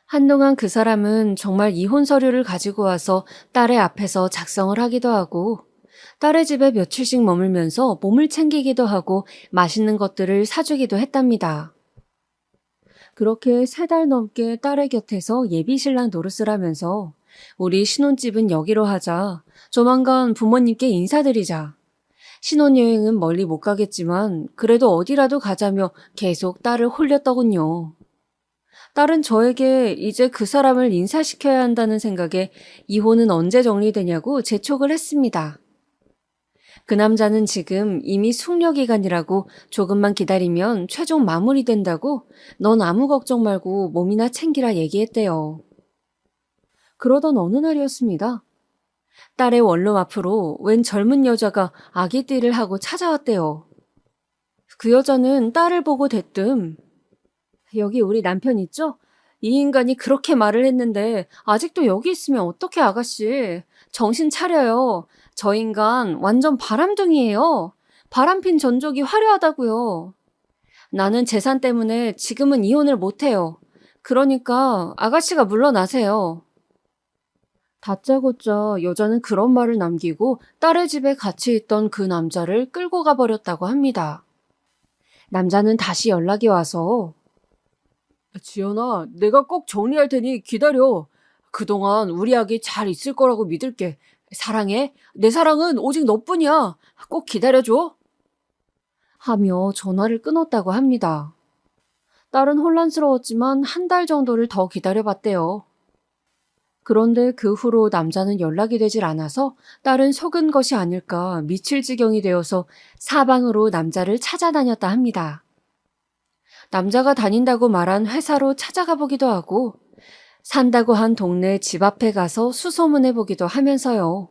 Speaker 2: 한동안 그 사람은 정말 이혼 서류를 가지고 와서 딸의 앞에서 작성을 하기도 하고 딸의 집에 며칠씩 머물면서 몸을 챙기기도 하고 맛있는 것들을 사주기도 했답니다. 그렇게 3달 넘게 딸의 곁에서 예비신랑 노릇을 하면서 우리 신혼집은 여기로 하자. 조만간 부모님께 인사드리자. 신혼여행은 멀리 못 가겠지만 그래도 어디라도 가자며 계속 딸을 홀렸더군요. 딸은 저에게 이제 그 사람을 인사시켜야 한다는 생각에 이혼은 언제 정리되냐고 재촉을 했습니다. 그 남자는 지금 이미 숙려기간이라고 조금만 기다리면 최종 마무리된다고 넌 아무 걱정 말고 몸이나 챙기라 얘기했대요. 그러던 어느 날이었습니다. 딸의 원룸 앞으로 웬 젊은 여자가 아기띠를 하고 찾아왔대요. 그 여자는 딸을 보고 대뜸 여기 우리 남편 있죠? 이 인간이 그렇게 말을 했는데 아직도 여기 있으면 어떡해 아가씨. 정신 차려요. 저 인간 완전 바람둥이에요. 바람핀 전적이 화려하다고요. 나는 재산 때문에 지금은 이혼을 못해요. 그러니까 아가씨가 물러나세요. 다짜고짜 여자는 그런 말을 남기고 딸의 집에 같이 있던 그 남자를 끌고 가버렸다고 합니다. 남자는 다시 연락이 와서 지연아, 내가 꼭 정리할 테니 기다려. 그동안 우리 아기 잘 있을 거라고 믿을게. 사랑해. 내 사랑은 오직 너뿐이야. 꼭 기다려줘. 하며 전화를 끊었다고 합니다. 딸은 혼란스러웠지만 1달 정도를 더 기다려봤대요. 그런데 그 후로 남자는 연락이 되질 않아서 딸은 속은 것이 아닐까 미칠 지경이 되어서 사방으로 남자를 찾아다녔다 합니다. 남자가 다닌다고 말한 회사로 찾아가 보기도 하고 산다고 한 동네 집 앞에 가서 수소문해 보기도 하면서요.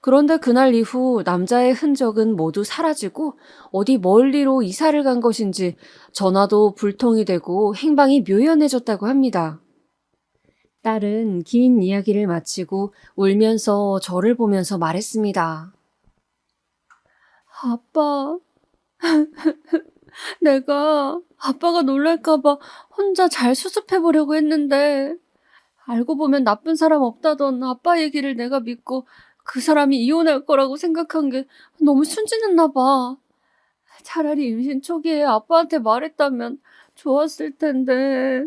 Speaker 2: 그런데 그날 이후 남자의 흔적은 모두 사라지고 어디 멀리로 이사를 간 것인지 전화도 불통이 되고 행방이 묘연해졌다고 합니다. 딸은 긴 이야기를 마치고 울면서 저를 보면서 말했습니다. 아빠, 내가 아빠가 놀랄까봐 혼자 잘 수습해보려고 했는데 알고 보면 나쁜 사람 없다던 아빠 얘기를 내가 믿고 그 사람이 이혼할 거라고 생각한 게 너무 순진했나 봐. 차라리 임신 초기에 아빠한테 말했다면 좋았을 텐데.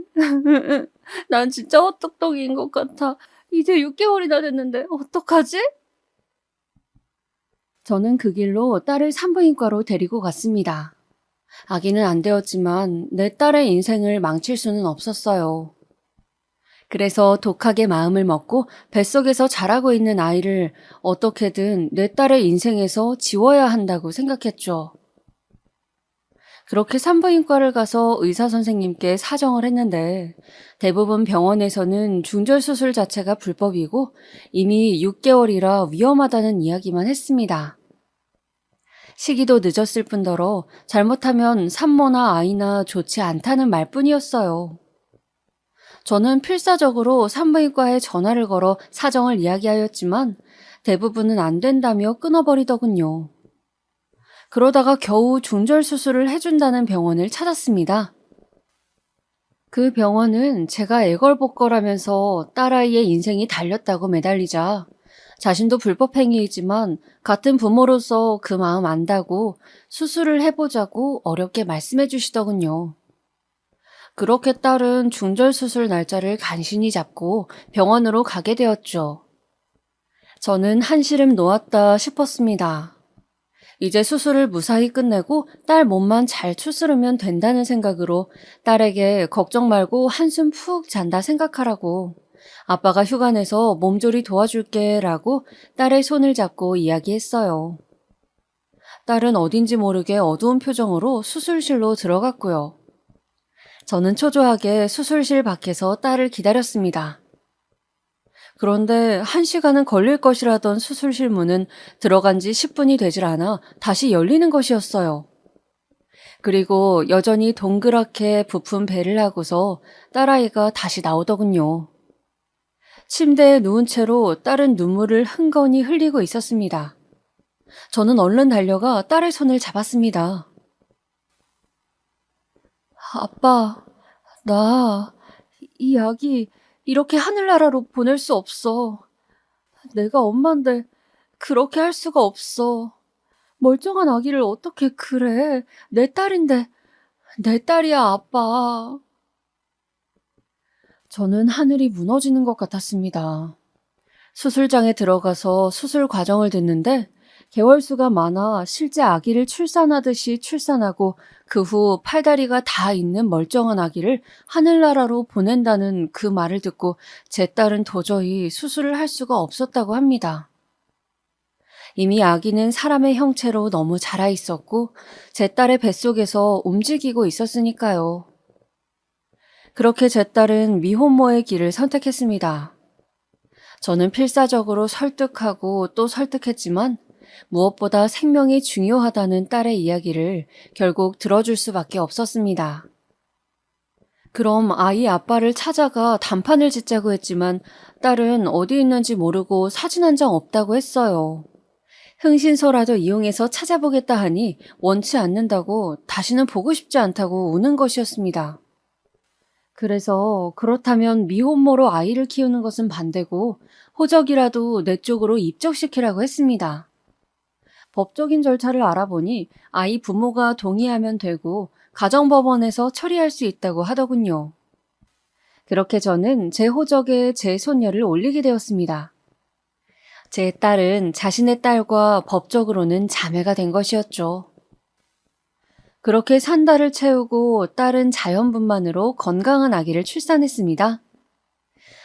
Speaker 2: 난 진짜 헛똑똑이인 것 같아. 이제 6개월이나 됐는데 어떡하지? 저는 그 길로 딸을 산부인과로 데리고 갔습니다. 아기는 안 되었지만 내 딸의 인생을 망칠 수는 없었어요. 그래서 독하게 마음을 먹고 뱃속에서 자라고 있는 아이를 어떻게든 내 딸의 인생에서 지워야 한다고 생각했죠. 그렇게 산부인과를 가서 의사 선생님께 사정을 했는데 대부분 병원에서는 중절수술 자체가 불법이고 이미 6개월이라 위험하다는 이야기만 했습니다. 시기도 늦었을 뿐더러 잘못하면 산모나 아이나 좋지 않다는 말뿐이었어요. 저는 필사적으로 산부인과에 전화를 걸어 사정을 이야기하였지만 대부분은 안 된다며 끊어버리더군요. 그러다가 겨우 중절 수술을 해준다는 병원을 찾았습니다. 그 병원은 제가 애걸복걸하면서 딸아이의 인생이 달렸다고 매달리자 자신도 불법행위이지만 같은 부모로서 그 마음 안다고 수술을 해보자고 어렵게 말씀해 주시더군요. 그렇게 딸은 중절 수술 날짜를 간신히 잡고 병원으로 가게 되었죠. 저는 한시름 놓았다 싶었습니다. 이제 수술을 무사히 끝내고 딸 몸만 잘 추스르면 된다는 생각으로 딸에게 걱정 말고 한숨 푹 잔다 생각하라고 아빠가 휴가 내서 몸조리 도와줄게 라고 딸의 손을 잡고 이야기했어요. 딸은 어딘지 모르게 어두운 표정으로 수술실로 들어갔고요. 저는 초조하게 수술실 밖에서 딸을 기다렸습니다. 그런데 1시간은 걸릴 것이라던 수술실 문은 들어간 지 10분이 되질 않아 다시 열리는 것이었어요. 그리고 여전히 동그랗게 부푼 배를 하고서 딸아이가 다시 나오더군요. 침대에 누운 채로 딸은 눈물을 흥건히 흘리고 있었습니다. 저는 얼른 달려가 딸의 손을 잡았습니다. 아빠, 나 이 아기 이렇게 하늘나라로 보낼 수 없어. 내가 엄마인데 그렇게 할 수가 없어. 멀쩡한 아기를 어떻게 그래. 내 딸인데. 내 딸이야, 아빠. 저는 하늘이 무너지는 것 같았습니다. 수술장에 들어가서 수술 과정을 듣는데 개월수가 많아 실제 아기를 출산하듯이 출산하고 그 후 팔다리가 다 있는 멀쩡한 아기를 하늘나라로 보낸다는 그 말을 듣고 제 딸은 도저히 수술을 할 수가 없었다고 합니다. 이미 아기는 사람의 형체로 너무 자라 있었고 제 딸의 뱃속에서 움직이고 있었으니까요. 그렇게 제 딸은 미혼모의 길을 선택했습니다. 저는 필사적으로 설득하고 또 설득했지만 무엇보다 생명이 중요하다는 딸의 이야기를 결국 들어줄 수밖에 없었습니다. 그럼 아이 아빠를 찾아가 단판을 짓자고 했지만 딸은 어디 있는지 모르고 사진 한 장 없다고 했어요. 흥신소라도 이용해서 찾아보겠다 하니 원치 않는다고 다시는 보고 싶지 않다고 우는 것이었습니다. 그래서 그렇다면 미혼모로 아이를 키우는 것은 반대고 호적이라도 내 쪽으로 입적시키라고 했습니다. 법적인 절차를 알아보니 아이 부모가 동의하면 되고 가정법원에서 처리할 수 있다고 하더군요. 그렇게 저는 제 호적에 제 손녀를 올리게 되었습니다. 제 딸은 자신의 딸과 법적으로는 자매가 된 것이었죠. 그렇게 3달을 채우고 딸은 자연분만으로 건강한 아기를 출산했습니다.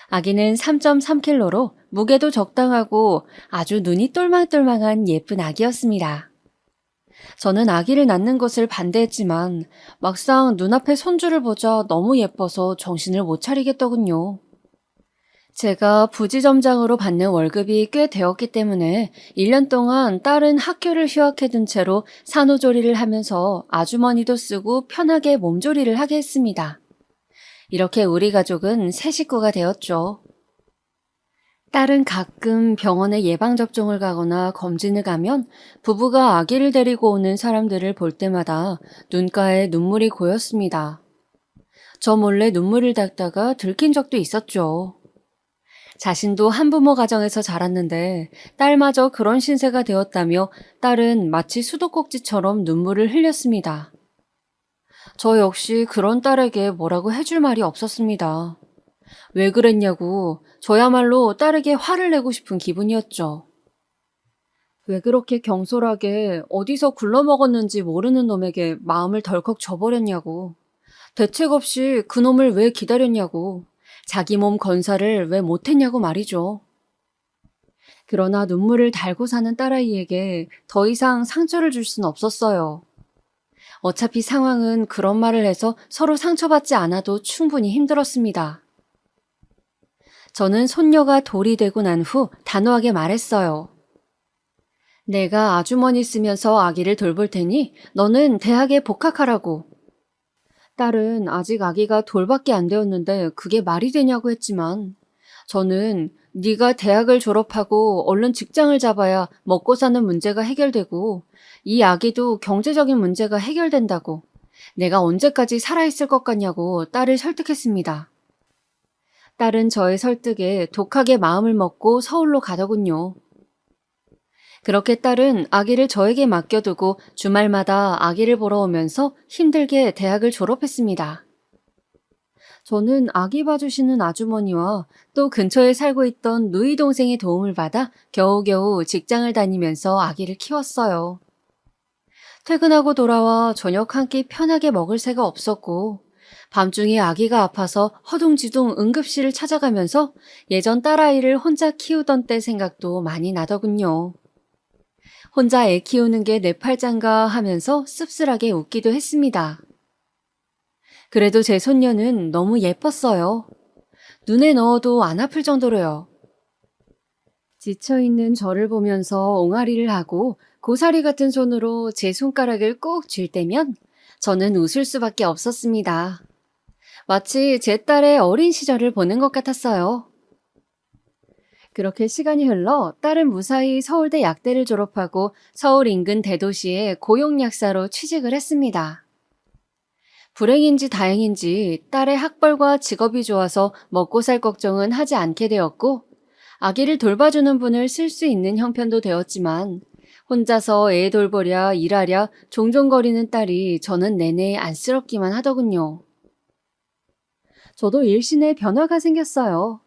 Speaker 2: 아기는 3.3kg로 무게도 적당하고 아주 눈이 똘망똘망한 예쁜 아기였습니다. 저는 아기를 낳는 것을 반대했지만 막상 눈앞에 손주를 보자 너무 예뻐서 정신을 못 차리겠더군요. 제가 부지점장으로 받는 월급이 꽤 되었기 때문에 1년 동안 딸은 학교를 휴학해둔 채로 산후조리를 하면서 아주머니도 쓰고 편하게 몸조리를 하게 했습니다. 이렇게 우리 가족은 새 식구가 되었죠. 딸은 가끔 병원에 예방접종을 가거나 검진을 가면 부부가 아기를 데리고 오는 사람들을 볼 때마다 눈가에 눈물이 고였습니다. 저 몰래 눈물을 닦다가 들킨 적도 있었죠. 자신도 한부모 가정에서 자랐는데 딸마저 그런 신세가 되었다며 딸은 마치 수도꼭지처럼 눈물을 흘렸습니다. 저 역시 그런 딸에게 뭐라고 해줄 말이 없었습니다. 왜 그랬냐고 저야말로 딸에게 화를 내고 싶은 기분이었죠. 왜 그렇게 경솔하게 어디서 굴러먹었는지 모르는 놈에게 마음을 덜컥 줘버렸냐고. 대책 없이 그놈을 왜 기다렸냐고. 자기 몸 건사를 왜 못했냐고 말이죠. 그러나 눈물을 달고 사는 딸아이에게 더 이상 상처를 줄 순 없었어요. 어차피 상황은 그런 말을 해서 서로 상처받지 않아도 충분히 힘들었습니다. 저는 손녀가 돌이 되고 난 후 단호하게 말했어요. 내가 아주머니 쓰면서 아기를 돌볼 테니 너는 대학에 복학하라고. 딸은 아직 아기가 돌밖에 안 되었는데 그게 말이 되냐고 했지만 저는 네가 대학을 졸업하고 얼른 직장을 잡아야 먹고 사는 문제가 해결되고 이 아기도 경제적인 문제가 해결된다고 내가 언제까지 살아있을 것 같냐고 딸을 설득했습니다. 딸은 저의 설득에 독하게 마음을 먹고 서울로 가더군요. 그렇게 딸은 아기를 저에게 맡겨두고 주말마다 아기를 보러 오면서 힘들게 대학을 졸업했습니다. 저는 아기 봐주시는 아주머니와 또 근처에 살고 있던 누이 동생의 도움을 받아 겨우겨우 직장을 다니면서 아기를 키웠어요. 퇴근하고 돌아와 저녁 한 끼 편하게 먹을 새가 없었고 밤중에 아기가 아파서 허둥지둥 응급실을 찾아가면서 예전 딸아이를 혼자 키우던 때 생각도 많이 나더군요. 혼자 애 키우는 게 내 팔짱가 하면서 씁쓸하게 웃기도 했습니다. 그래도 제 손녀는 너무 예뻤어요. 눈에 넣어도 안 아플 정도로요. 지쳐있는 저를 보면서 옹알이를 하고 고사리 같은 손으로 제 손가락을 꼭 쥘 때면 저는 웃을 수밖에 없었습니다. 마치 제 딸의 어린 시절을 보는 것 같았어요. 그렇게 시간이 흘러 딸은 무사히 서울대 약대를 졸업하고 서울 인근 대도시의 고용약사로 취직을 했습니다. 불행인지 다행인지 딸의 학벌과 직업이 좋아서 먹고 살 걱정은 하지 않게 되었고 아기를 돌봐주는 분을 쓸 수 있는 형편도 되었지만 혼자서 애 돌보랴 일하랴 종종거리는 딸이 저는 내내 안쓰럽기만 하더군요. 저도 일신에 변화가 생겼어요.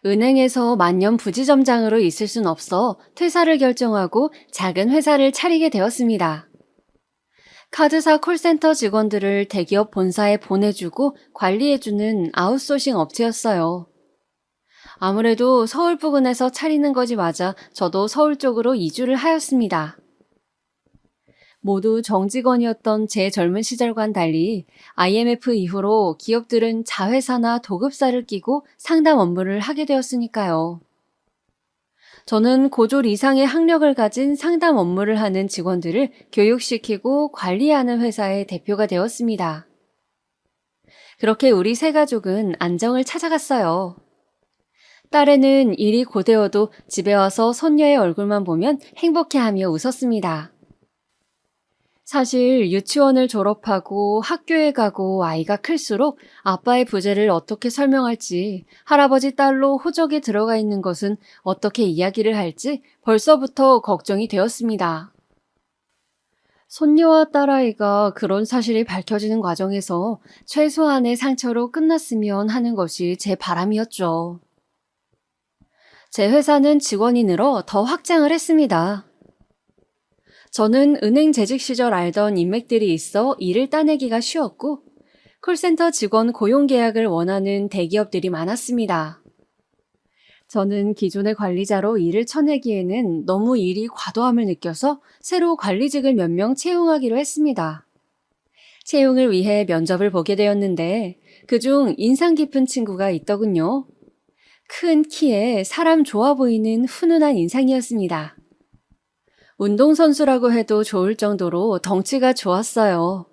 Speaker 2: 은행에서 만년 부지점장으로 있을 순 없어 퇴사를 결정하고 작은 회사를 차리게 되었습니다. 카드사 콜센터 직원들을 대기업 본사에 보내주고 관리해주는 아웃소싱 업체였어요. 아무래도 서울 부근에서 차리는 것이 맞아 저도 서울 쪽으로 이주를 하였습니다. 모두 정직원이었던 제 젊은 시절과는 달리 IMF 이후로 기업들은 자회사나 도급사를 끼고 상담 업무를 하게 되었으니까요. 저는 고졸 이상의 학력을 가진 상담 업무를 하는 직원들을 교육시키고 관리하는 회사의 대표가 되었습니다. 그렇게 우리 세 가족은 안정을 찾아갔어요. 딸애는 일이 고되어도 집에 와서 손녀의 얼굴만 보면 행복해하며 웃었습니다. 사실 유치원을 졸업하고 학교에 가고 아이가 클수록 아빠의 부재를 어떻게 설명할지 할아버지 딸로 호적에 들어가 있는 것은 어떻게 이야기를 할지 벌써부터 걱정이 되었습니다. 손녀와 딸아이가 그런 사실이 밝혀지는 과정에서 최소한의 상처로 끝났으면 하는 것이 제 바람이었죠. 제 회사는 직원이 늘어 더 확장을 했습니다. 저는 은행 재직 시절 알던 인맥들이 있어 일을 따내기가 쉬웠고 콜센터 직원 고용 계약을 원하는 대기업들이 많았습니다. 저는 기존의 관리자로 일을 쳐내기에는 너무 일이 과도함을 느껴서 새로 관리직을 몇 명 채용하기로 했습니다. 채용을 위해 면접을 보게 되었는데 그중 인상 깊은 친구가 있더군요. 큰 키에 사람 좋아 보이는 훈훈한 인상이었습니다. 운동선수라고 해도 좋을 정도로 덩치가 좋았어요.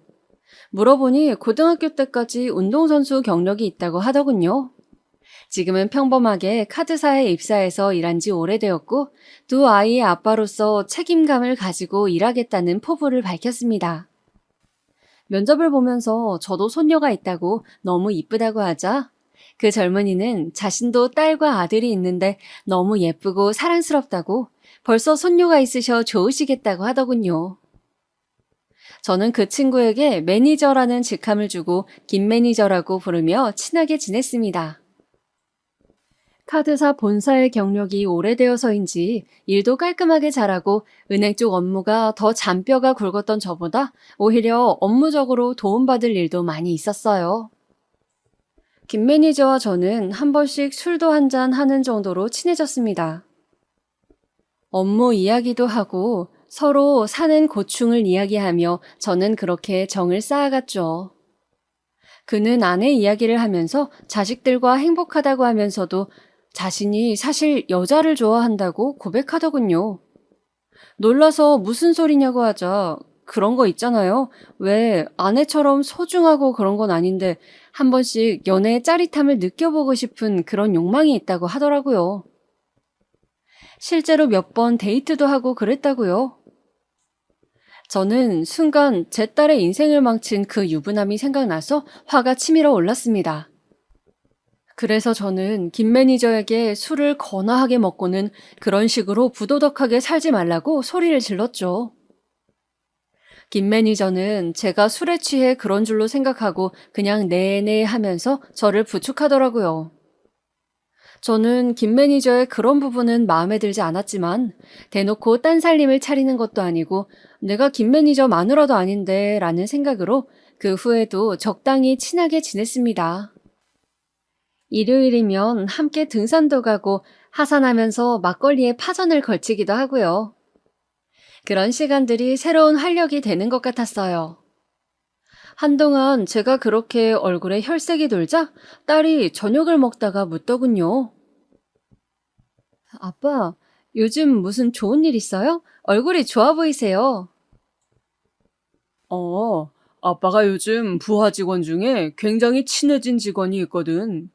Speaker 2: 물어보니 고등학교 때까지 운동선수 경력이 있다고 하더군요. 지금은 평범하게 카드사에 입사해서 일한 지 오래되었고 두 아이의 아빠로서 책임감을 가지고 일하겠다는 포부를 밝혔습니다. 면접을 보면서 저도 손녀가 있다고 너무 이쁘다고 하자 그 젊은이는 자신도 딸과 아들이 있는데 너무 예쁘고 사랑스럽다고 벌써 손녀가 있으셔 좋으시겠다고 하더군요. 저는 그 친구에게 매니저라는 직함을 주고 김 매니저라고 부르며 친하게 지냈습니다. 카드사 본사의 경력이 오래되어서인지 일도 깔끔하게 잘하고 은행 쪽 업무가 더 잔뼈가 굵었던 저보다 오히려 업무적으로 도움받을 일도 많이 있었어요. 김 매니저와 저는 한 번씩 술도 한잔 하는 정도로 친해졌습니다. 업무 이야기도 하고 서로 사는 고충을 이야기하며 저는 그렇게 정을 쌓아갔죠. 그는 아내 이야기를 하면서 자식들과 행복하다고 하면서도 자신이 사실 여자를 좋아한다고 고백하더군요. 놀라서 무슨 소리냐고 하자 그런 거 있잖아요. 왜 아내처럼 소중하고 그런 건 아닌데 한 번씩 연애의 짜릿함을 느껴보고 싶은 그런 욕망이 있다고 하더라고요. 실제로 몇 번 데이트도 하고 그랬다고요. 저는 순간 제 딸의 인생을 망친 그 유부남이 생각나서 화가 치밀어 올랐습니다. 그래서 저는 김 매니저에게 술을 거나하게 먹고는 그런 식으로 부도덕하게 살지 말라고 소리를 질렀죠. 김 매니저는 제가 술에 취해 그런 줄로 생각하고 그냥 네네 하면서 저를 부축하더라고요. 저는 김 매니저의 그런 부분은 마음에 들지 않았지만 대놓고 딴 살림을 차리는 것도 아니고 내가 김 매니저 마누라도 아닌데 라는 생각으로 그 후에도 적당히 친하게 지냈습니다. 일요일이면 함께 등산도 가고 하산하면서 막걸리에 파전을 걸치기도 하고요. 그런 시간들이 새로운 활력이 되는 것 같았어요. 한동안 제가 그렇게 얼굴에 혈색이 돌자 딸이 저녁을 먹다가 묻더군요. 아빠, 요즘 무슨 좋은 일 있어요? 얼굴이 좋아 보이세요.
Speaker 3: 아빠가 요즘 부하 직원 중에 굉장히 친해진 직원이 있거든.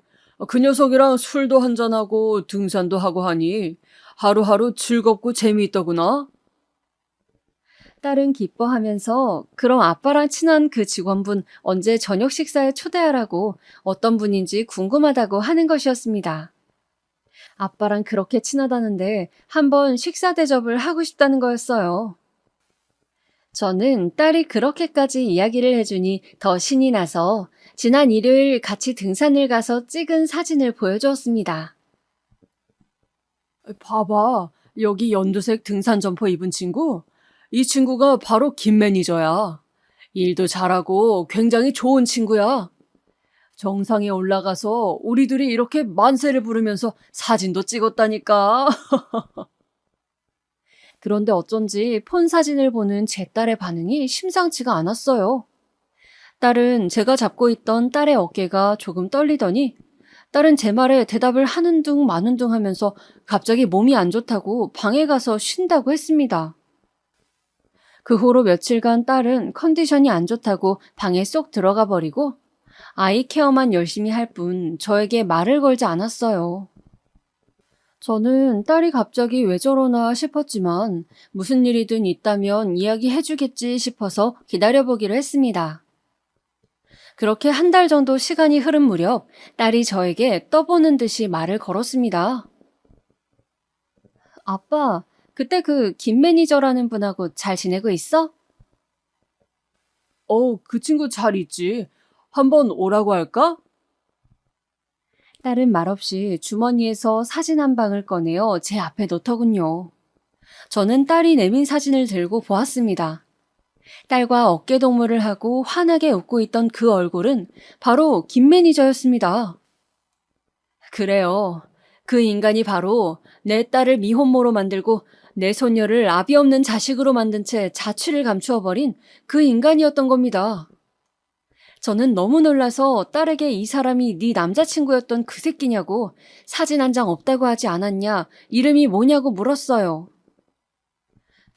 Speaker 3: 그 녀석이랑 술도 한잔하고 등산도 하고 하니 하루하루 즐겁고 재미있더구나.
Speaker 2: 딸은 기뻐하면서 그럼 아빠랑 친한 그 직원분 언제 저녁 식사에 초대하라고 어떤 분인지 궁금하다고 하는 것이었습니다. 아빠랑 그렇게 친하다는데 한번 식사 대접을 하고 싶다는 거였어요. 저는 딸이 그렇게까지 이야기를 해주니 더 신이 나서 지난 일요일 같이 등산을 가서 찍은 사진을 보여주었습니다.
Speaker 3: 봐봐, 여기 연두색 등산 점퍼 입은 친구? 이 친구가 바로 김 매니저야. 일도 잘하고 굉장히 좋은 친구야. 정상에 올라가서 우리 둘이 이렇게 만세를 부르면서 사진도 찍었다니까.
Speaker 2: 그런데 어쩐지 폰 사진을 보는 제 딸의 반응이 심상치가 않았어요. 딸은 제가 잡고 있던 딸의 어깨가 조금 떨리더니 딸은 제 말에 대답을 하는 둥 마는 둥 하면서 갑자기 몸이 안 좋다고 방에 가서 쉰다고 했습니다. 그 후로 며칠간 딸은 컨디션이 안 좋다고 방에 쏙 들어가 버리고 아이 케어만 열심히 할 뿐 저에게 말을 걸지 않았어요. 저는 딸이 갑자기 왜 저러나 싶었지만 무슨 일이든 있다면 이야기해주겠지 싶어서 기다려보기로 했습니다. 그렇게 한 달 정도 시간이 흐른 무렵 딸이 저에게 떠보는 듯이 말을 걸었습니다. 아빠, 그때 그 김 매니저라는 분하고 잘 지내고 있어?
Speaker 3: 그 친구 잘 있지. 한번 오라고 할까?
Speaker 2: 딸은 말없이 주머니에서 사진 한 방을 꺼내어 제 앞에 놓더군요. 저는 딸이 내민 사진을 들고 보았습니다. 딸과 어깨동무를 하고 환하게 웃고 있던 그 얼굴은 바로 김 매니저였습니다. 그래요. 그 인간이 바로 내 딸을 미혼모로 만들고 내 손녀를 아비 없는 자식으로 만든 채 자취를 감추어버린 그 인간이었던 겁니다. 저는 너무 놀라서 딸에게 이 사람이 네 남자친구였던 그 새끼냐고 사진 한 장 없다고 하지 않았냐, 이름이 뭐냐고 물었어요.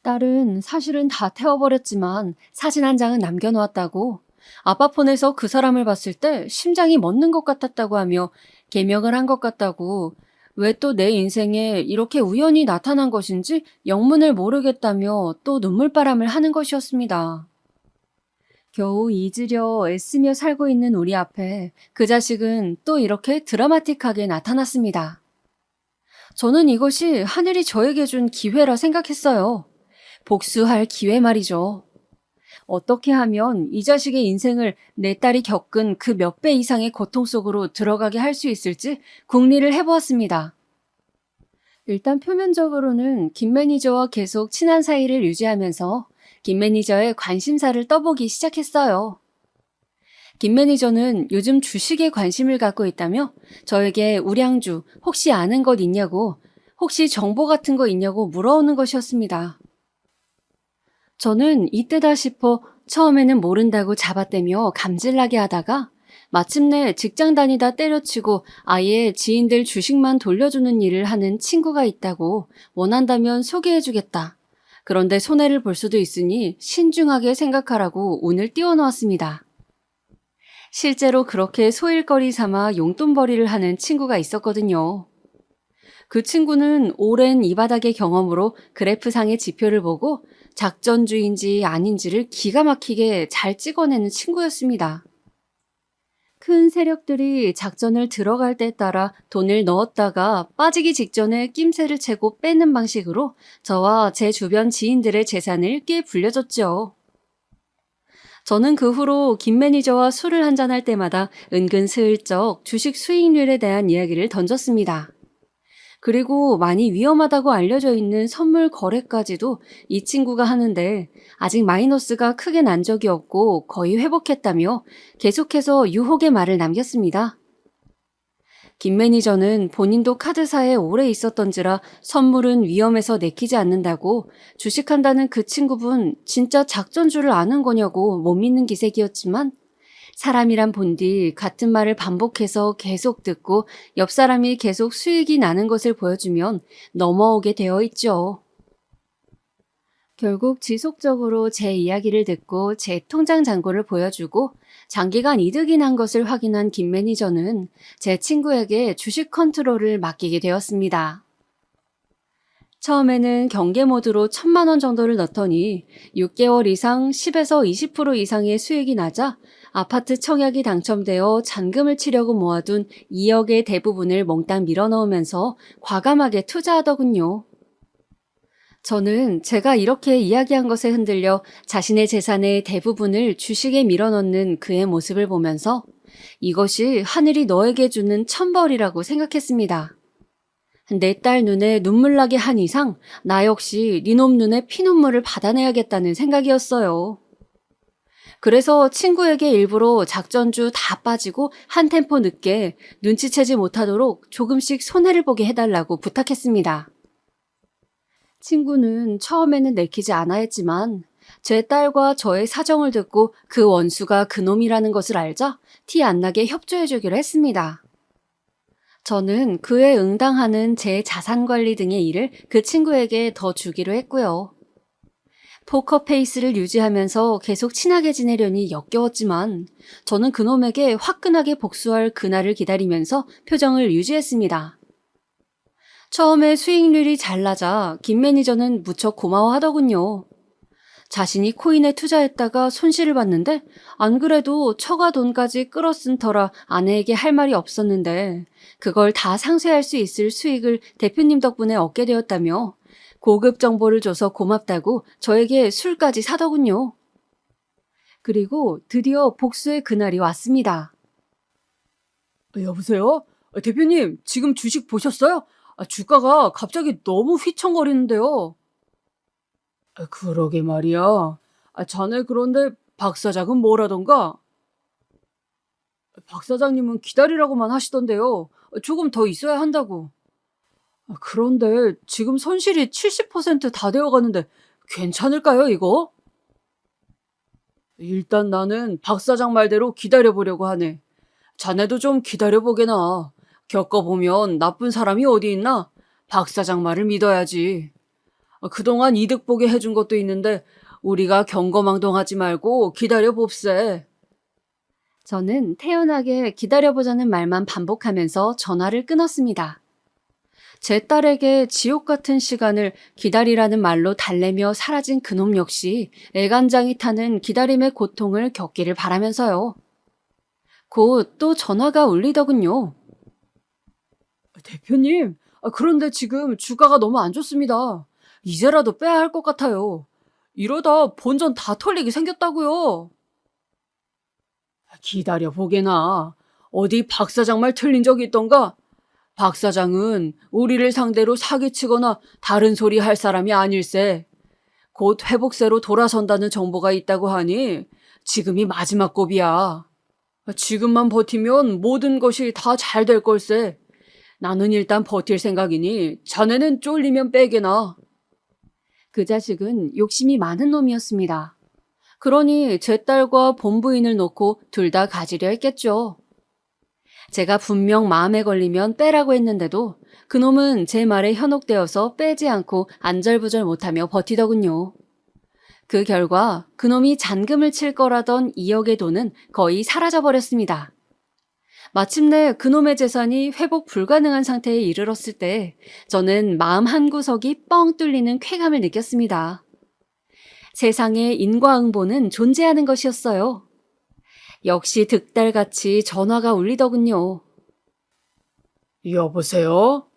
Speaker 2: 딸은 사실은 다 태워버렸지만 사진 한 장은 남겨놓았다고 아빠 폰에서 그 사람을 봤을 때 심장이 멎는 것 같았다고 하며 개명을 한 것 같다고 왜 또 내 인생에 이렇게 우연히 나타난 것인지 영문을 모르겠다며 또 눈물바람을 하는 것이었습니다. 겨우 잊으려 애쓰며 살고 있는 우리 앞에 그 자식은 또 이렇게 드라마틱하게 나타났습니다. 저는 이것이 하늘이 저에게 준 기회라 생각했어요. 복수할 기회 말이죠. 어떻게 하면 이 자식의 인생을 내 딸이 겪은 그 몇 배 이상의 고통 속으로 들어가게 할 수 있을지 궁리를 해보았습니다. 일단 표면적으로는 김 매니저와 계속 친한 사이를 유지하면서 김 매니저의 관심사를 떠보기 시작했어요. 김 매니저는 요즘 주식에 관심을 갖고 있다며 저에게 우량주 혹시 아는 것 있냐고, 혹시 정보 같은 거 있냐고 물어오는 것이었습니다. 저는 이때다 싶어 처음에는 모른다고 잡아떼며 감질나게 하다가 마침내 직장 다니다 때려치고 아예 지인들 주식만 돌려주는 일을 하는 친구가 있다고 원한다면 소개해주겠다. 그런데 손해를 볼 수도 있으니 신중하게 생각하라고 운을 띄워놓았습니다. 실제로 그렇게 소일거리 삼아 용돈벌이를 하는 친구가 있었거든요. 그 친구는 오랜 이 바닥의 경험으로 그래프상의 지표를 보고 작전주인지 아닌지를 기가 막히게 잘 찍어내는 친구였습니다. 큰 세력들이 작전을 들어갈 때에 따라 돈을 넣었다가 빠지기 직전에 낌새를 채고 빼는 방식으로 저와 제 주변 지인들의 재산을 꽤 불려줬죠. 저는 그 후로 김 매니저와 술을 한잔할 때마다 은근슬쩍 주식 수익률에 대한 이야기를 던졌습니다. 그리고 많이 위험하다고 알려져 있는 선물 거래까지도 이 친구가 하는데 아직 마이너스가 크게 난 적이 없고 거의 회복했다며 계속해서 유혹의 말을 남겼습니다. 김 매니저는 본인도 카드사에 오래 있었던지라 선물은 위험해서 내키지 않는다고 주식한다는 그 친구분 진짜 작전주를 아는 거냐고 못 믿는 기색이었지만 사람이란 본디 같은 말을 반복해서 계속 듣고 옆 사람이 계속 수익이 나는 것을 보여주면 넘어오게 되어 있죠. 결국 지속적으로 제 이야기를 듣고 제 통장 잔고를 보여주고 장기간 이득이 난 것을 확인한 김 매니저는 제 친구에게 주식 컨트롤을 맡기게 되었습니다. 처음에는 경계 모드로 1,000만 원 정도를 넣더니 6개월 이상 10에서 20% 이상의 수익이 나자 아파트 청약이 당첨되어 잔금을 치려고 모아둔 2억의 대부분을 몽땅 밀어넣으면서 과감하게 투자하더군요. 저는 제가 이렇게 이야기한 것에 흔들려 자신의 재산의 대부분을 주식에 밀어넣는 그의 모습을 보면서 이것이 하늘이 너에게 주는 천벌이라고 생각했습니다. 내 딸 눈에 눈물 나게 한 이상 나 역시 니놈 눈에 피눈물을 받아내야겠다는 생각이었어요. 그래서 친구에게 일부러 작전주 다 빠지고 한 템포 늦게 눈치채지 못하도록 조금씩 손해를 보게 해달라고 부탁했습니다. 친구는 처음에는 내키지 않아 했지만 제 딸과 저의 사정을 듣고 그 원수가 그놈이라는 것을 알자 티 안 나게 협조해주기로 했습니다. 저는 그에 응당하는 제 자산관리 등의 일을 그 친구에게 더 주기로 했고요. 포커페이스를 유지하면서 계속 친하게 지내려니 역겨웠지만 저는 그놈에게 화끈하게 복수할 그날을 기다리면서 표정을 유지했습니다. 처음에 수익률이 잘 나자 김 매니저는 무척 고마워하더군요. 자신이 코인에 투자했다가 손실을 봤는데 안 그래도 처가 돈까지 끌어쓴 터라 아내에게 할 말이 없었는데 그걸 다 상쇄할 수 있을 수익을 대표님 덕분에 얻게 되었다며 고급 정보를 줘서 고맙다고 저에게 술까지 사더군요. 그리고 드디어 복수의 그날이 왔습니다.
Speaker 3: 여보세요? 대표님, 지금 주식 보셨어요? 주가가 갑자기 너무 휘청거리는데요. 그러게 말이야. 자네 그런데 박 사장은 뭐라던가? 박 사장님은 기다리라고만 하시던데요. 조금 더 있어야 한다고. 그런데 지금 손실이 70%다 되어가는데 괜찮을까요, 이거? 일단 나는 박 사장 말대로 기다려보려고 하네. 자네도 좀 기다려보게나. 겪어보면 나쁜 사람이 어디 있나? 박 사장 말을 믿어야지. 그동안 이득 보게 해준 것도 있는데 우리가 경거망동하지 말고 기다려봅세.
Speaker 2: 저는 태연하게 기다려보자는 말만 반복하면서 전화를 끊었습니다. 제 딸에게 지옥 같은 시간을 기다리라는 말로 달래며 사라진 그놈 역시 애간장이 타는 기다림의 고통을 겪기를 바라면서요. 곧 또 전화가 울리더군요.
Speaker 3: 대표님, 그런데 지금 주가가 너무 안 좋습니다. 이제라도 빼야 할 것 같아요. 이러다 본전 다 털리게 생겼다고요. 기다려보게나. 어디 박 사장 말 틀린 적이 있던가? 박 사장은 우리를 상대로 사기치거나 다른 소리 할 사람이 아닐세. 곧 회복세로 돌아선다는 정보가 있다고 하니 지금이 마지막 고비야. 지금만 버티면 모든 것이 다 잘 될 걸세. 나는 일단 버틸 생각이니 자네는 쫄리면 빼게나.
Speaker 2: 그 자식은 욕심이 많은 놈이었습니다. 그러니 제 딸과 본부인을 놓고 둘 다 가지려 했겠죠. 제가 분명 마음에 걸리면 빼라고 했는데도 그놈은 제 말에 현혹되어서 빼지 않고 안절부절 못하며 버티더군요. 그 결과 그놈이 잔금을 칠 거라던 2억의 돈은 거의 사라져버렸습니다. 마침내 그놈의 재산이 회복 불가능한 상태에 이르렀을 때 저는 마음 한구석이 뻥 뚫리는 쾌감을 느꼈습니다. 세상에 인과응보는 존재하는 것이었어요. 역시 득달같이 전화가 울리더군요.
Speaker 3: 여보세요?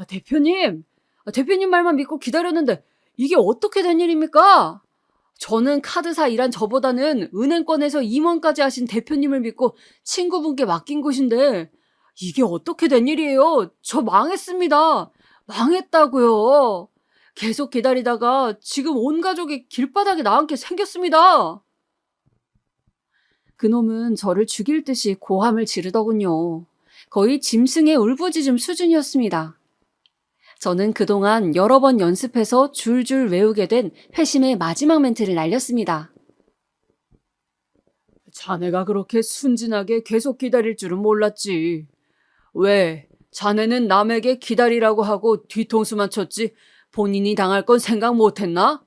Speaker 3: 대표님, 대표님 말만 믿고 기다렸는데 이게 어떻게 된 일입니까? 저는 카드사 일한 저보다는 은행권에서 임원까지 하신 대표님을 믿고 친구분께 맡긴 곳인데 이게 어떻게 된 일이에요? 저 망했습니다. 망했다고요. 계속 기다리다가 지금 온 가족이 길바닥에 나앉게 생겼습니다.
Speaker 2: 그놈은 저를 죽일 듯이 고함을 지르더군요. 거의 짐승의 울부짖음 수준이었습니다. 저는 그동안 여러 번 연습해서 줄줄 외우게 된 회심의 마지막 멘트를 날렸습니다.
Speaker 3: 자네가 그렇게 순진하게 계속 기다릴 줄은 몰랐지. 왜? 자네는 남에게 기다리라고 하고 뒤통수만 쳤지 본인이 당할 건 생각 못했나?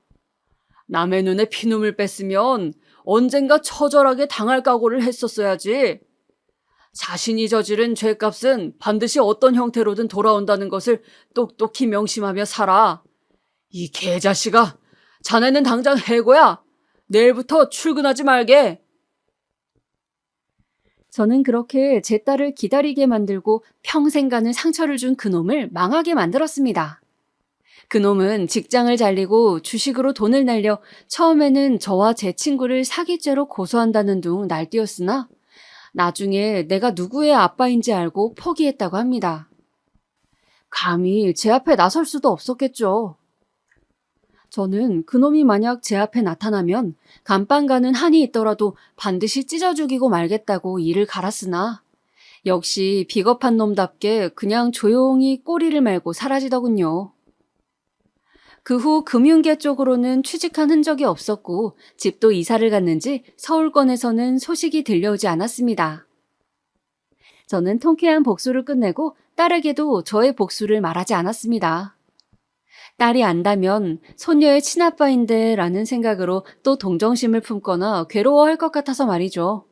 Speaker 3: 남의 눈에 피눈물 뺐으면 언젠가 처절하게 당할 각오를 했었어야지. 자신이 저지른 죄값은 반드시 어떤 형태로든 돌아온다는 것을 똑똑히 명심하며 살아. 이 개자식아, 자네는 당장 해고야. 내일부터 출근하지 말게.
Speaker 2: 저는 그렇게 제 딸을 기다리게 만들고 평생간을 상처를 준 그놈을 망하게 만들었습니다. 그놈은 직장을 잘리고 주식으로 돈을 날려 처음에는 저와 제 친구를 사기죄로 고소한다는 둥 날뛰었으나 나중에 내가 누구의 아빠인지 알고 포기했다고 합니다. 감히 제 앞에 나설 수도 없었겠죠. 저는 그놈이 만약 제 앞에 나타나면 감방 가는 한이 있더라도 반드시 찢어 죽이고 말겠다고 이를 갈았으나 역시 비겁한 놈답게 그냥 조용히 꼬리를 말고 사라지더군요. 그 후 금융계 쪽으로는 취직한 흔적이 없었고 집도 이사를 갔는지 서울권에서는 소식이 들려오지 않았습니다. 저는 통쾌한 복수를 끝내고 딸에게도 저의 복수를 말하지 않았습니다. 딸이 안다면 손녀의 친아빠인데 라는 생각으로 또 동정심을 품거나 괴로워할 것 같아서 말이죠.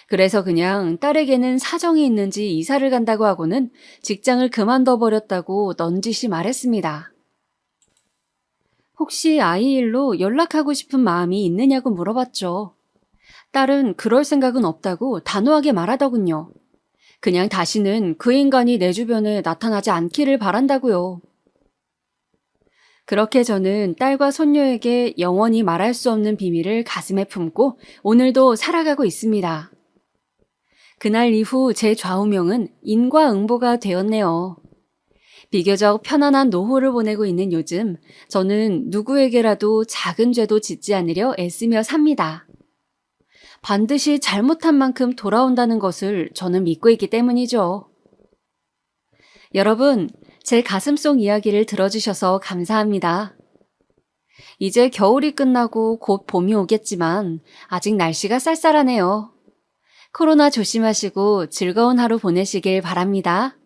Speaker 2: 그래서 그냥 딸에게는 사정이 있는지 이사를 간다고 하고는 직장을 그만둬버렸다고 넌지시 말했습니다. 혹시 아이 일로 연락하고 싶은 마음이 있느냐고 물어봤죠. 딸은 그럴 생각은 없다고 단호하게 말하더군요. 그냥 다시는 그 인간이 내 주변에 나타나지 않기를 바란다고요. 그렇게 저는 딸과 손녀에게 영원히 말할 수 없는 비밀을 가슴에 품고 오늘도 살아가고 있습니다. 그날 이후 제 좌우명은 인과응보가 되었네요. 비교적 편안한 노후를 보내고 있는 요즘 저는 누구에게라도 작은 죄도 짓지 않으려 애쓰며 삽니다. 반드시 잘못한 만큼 돌아온다는 것을 저는 믿고 있기 때문이죠. 여러분, 제 가슴속 이야기를 들어주셔서 감사합니다. 이제 겨울이 끝나고 곧 봄이 오겠지만 아직 날씨가 쌀쌀하네요. 코로나 조심하시고 즐거운 하루 보내시길 바랍니다.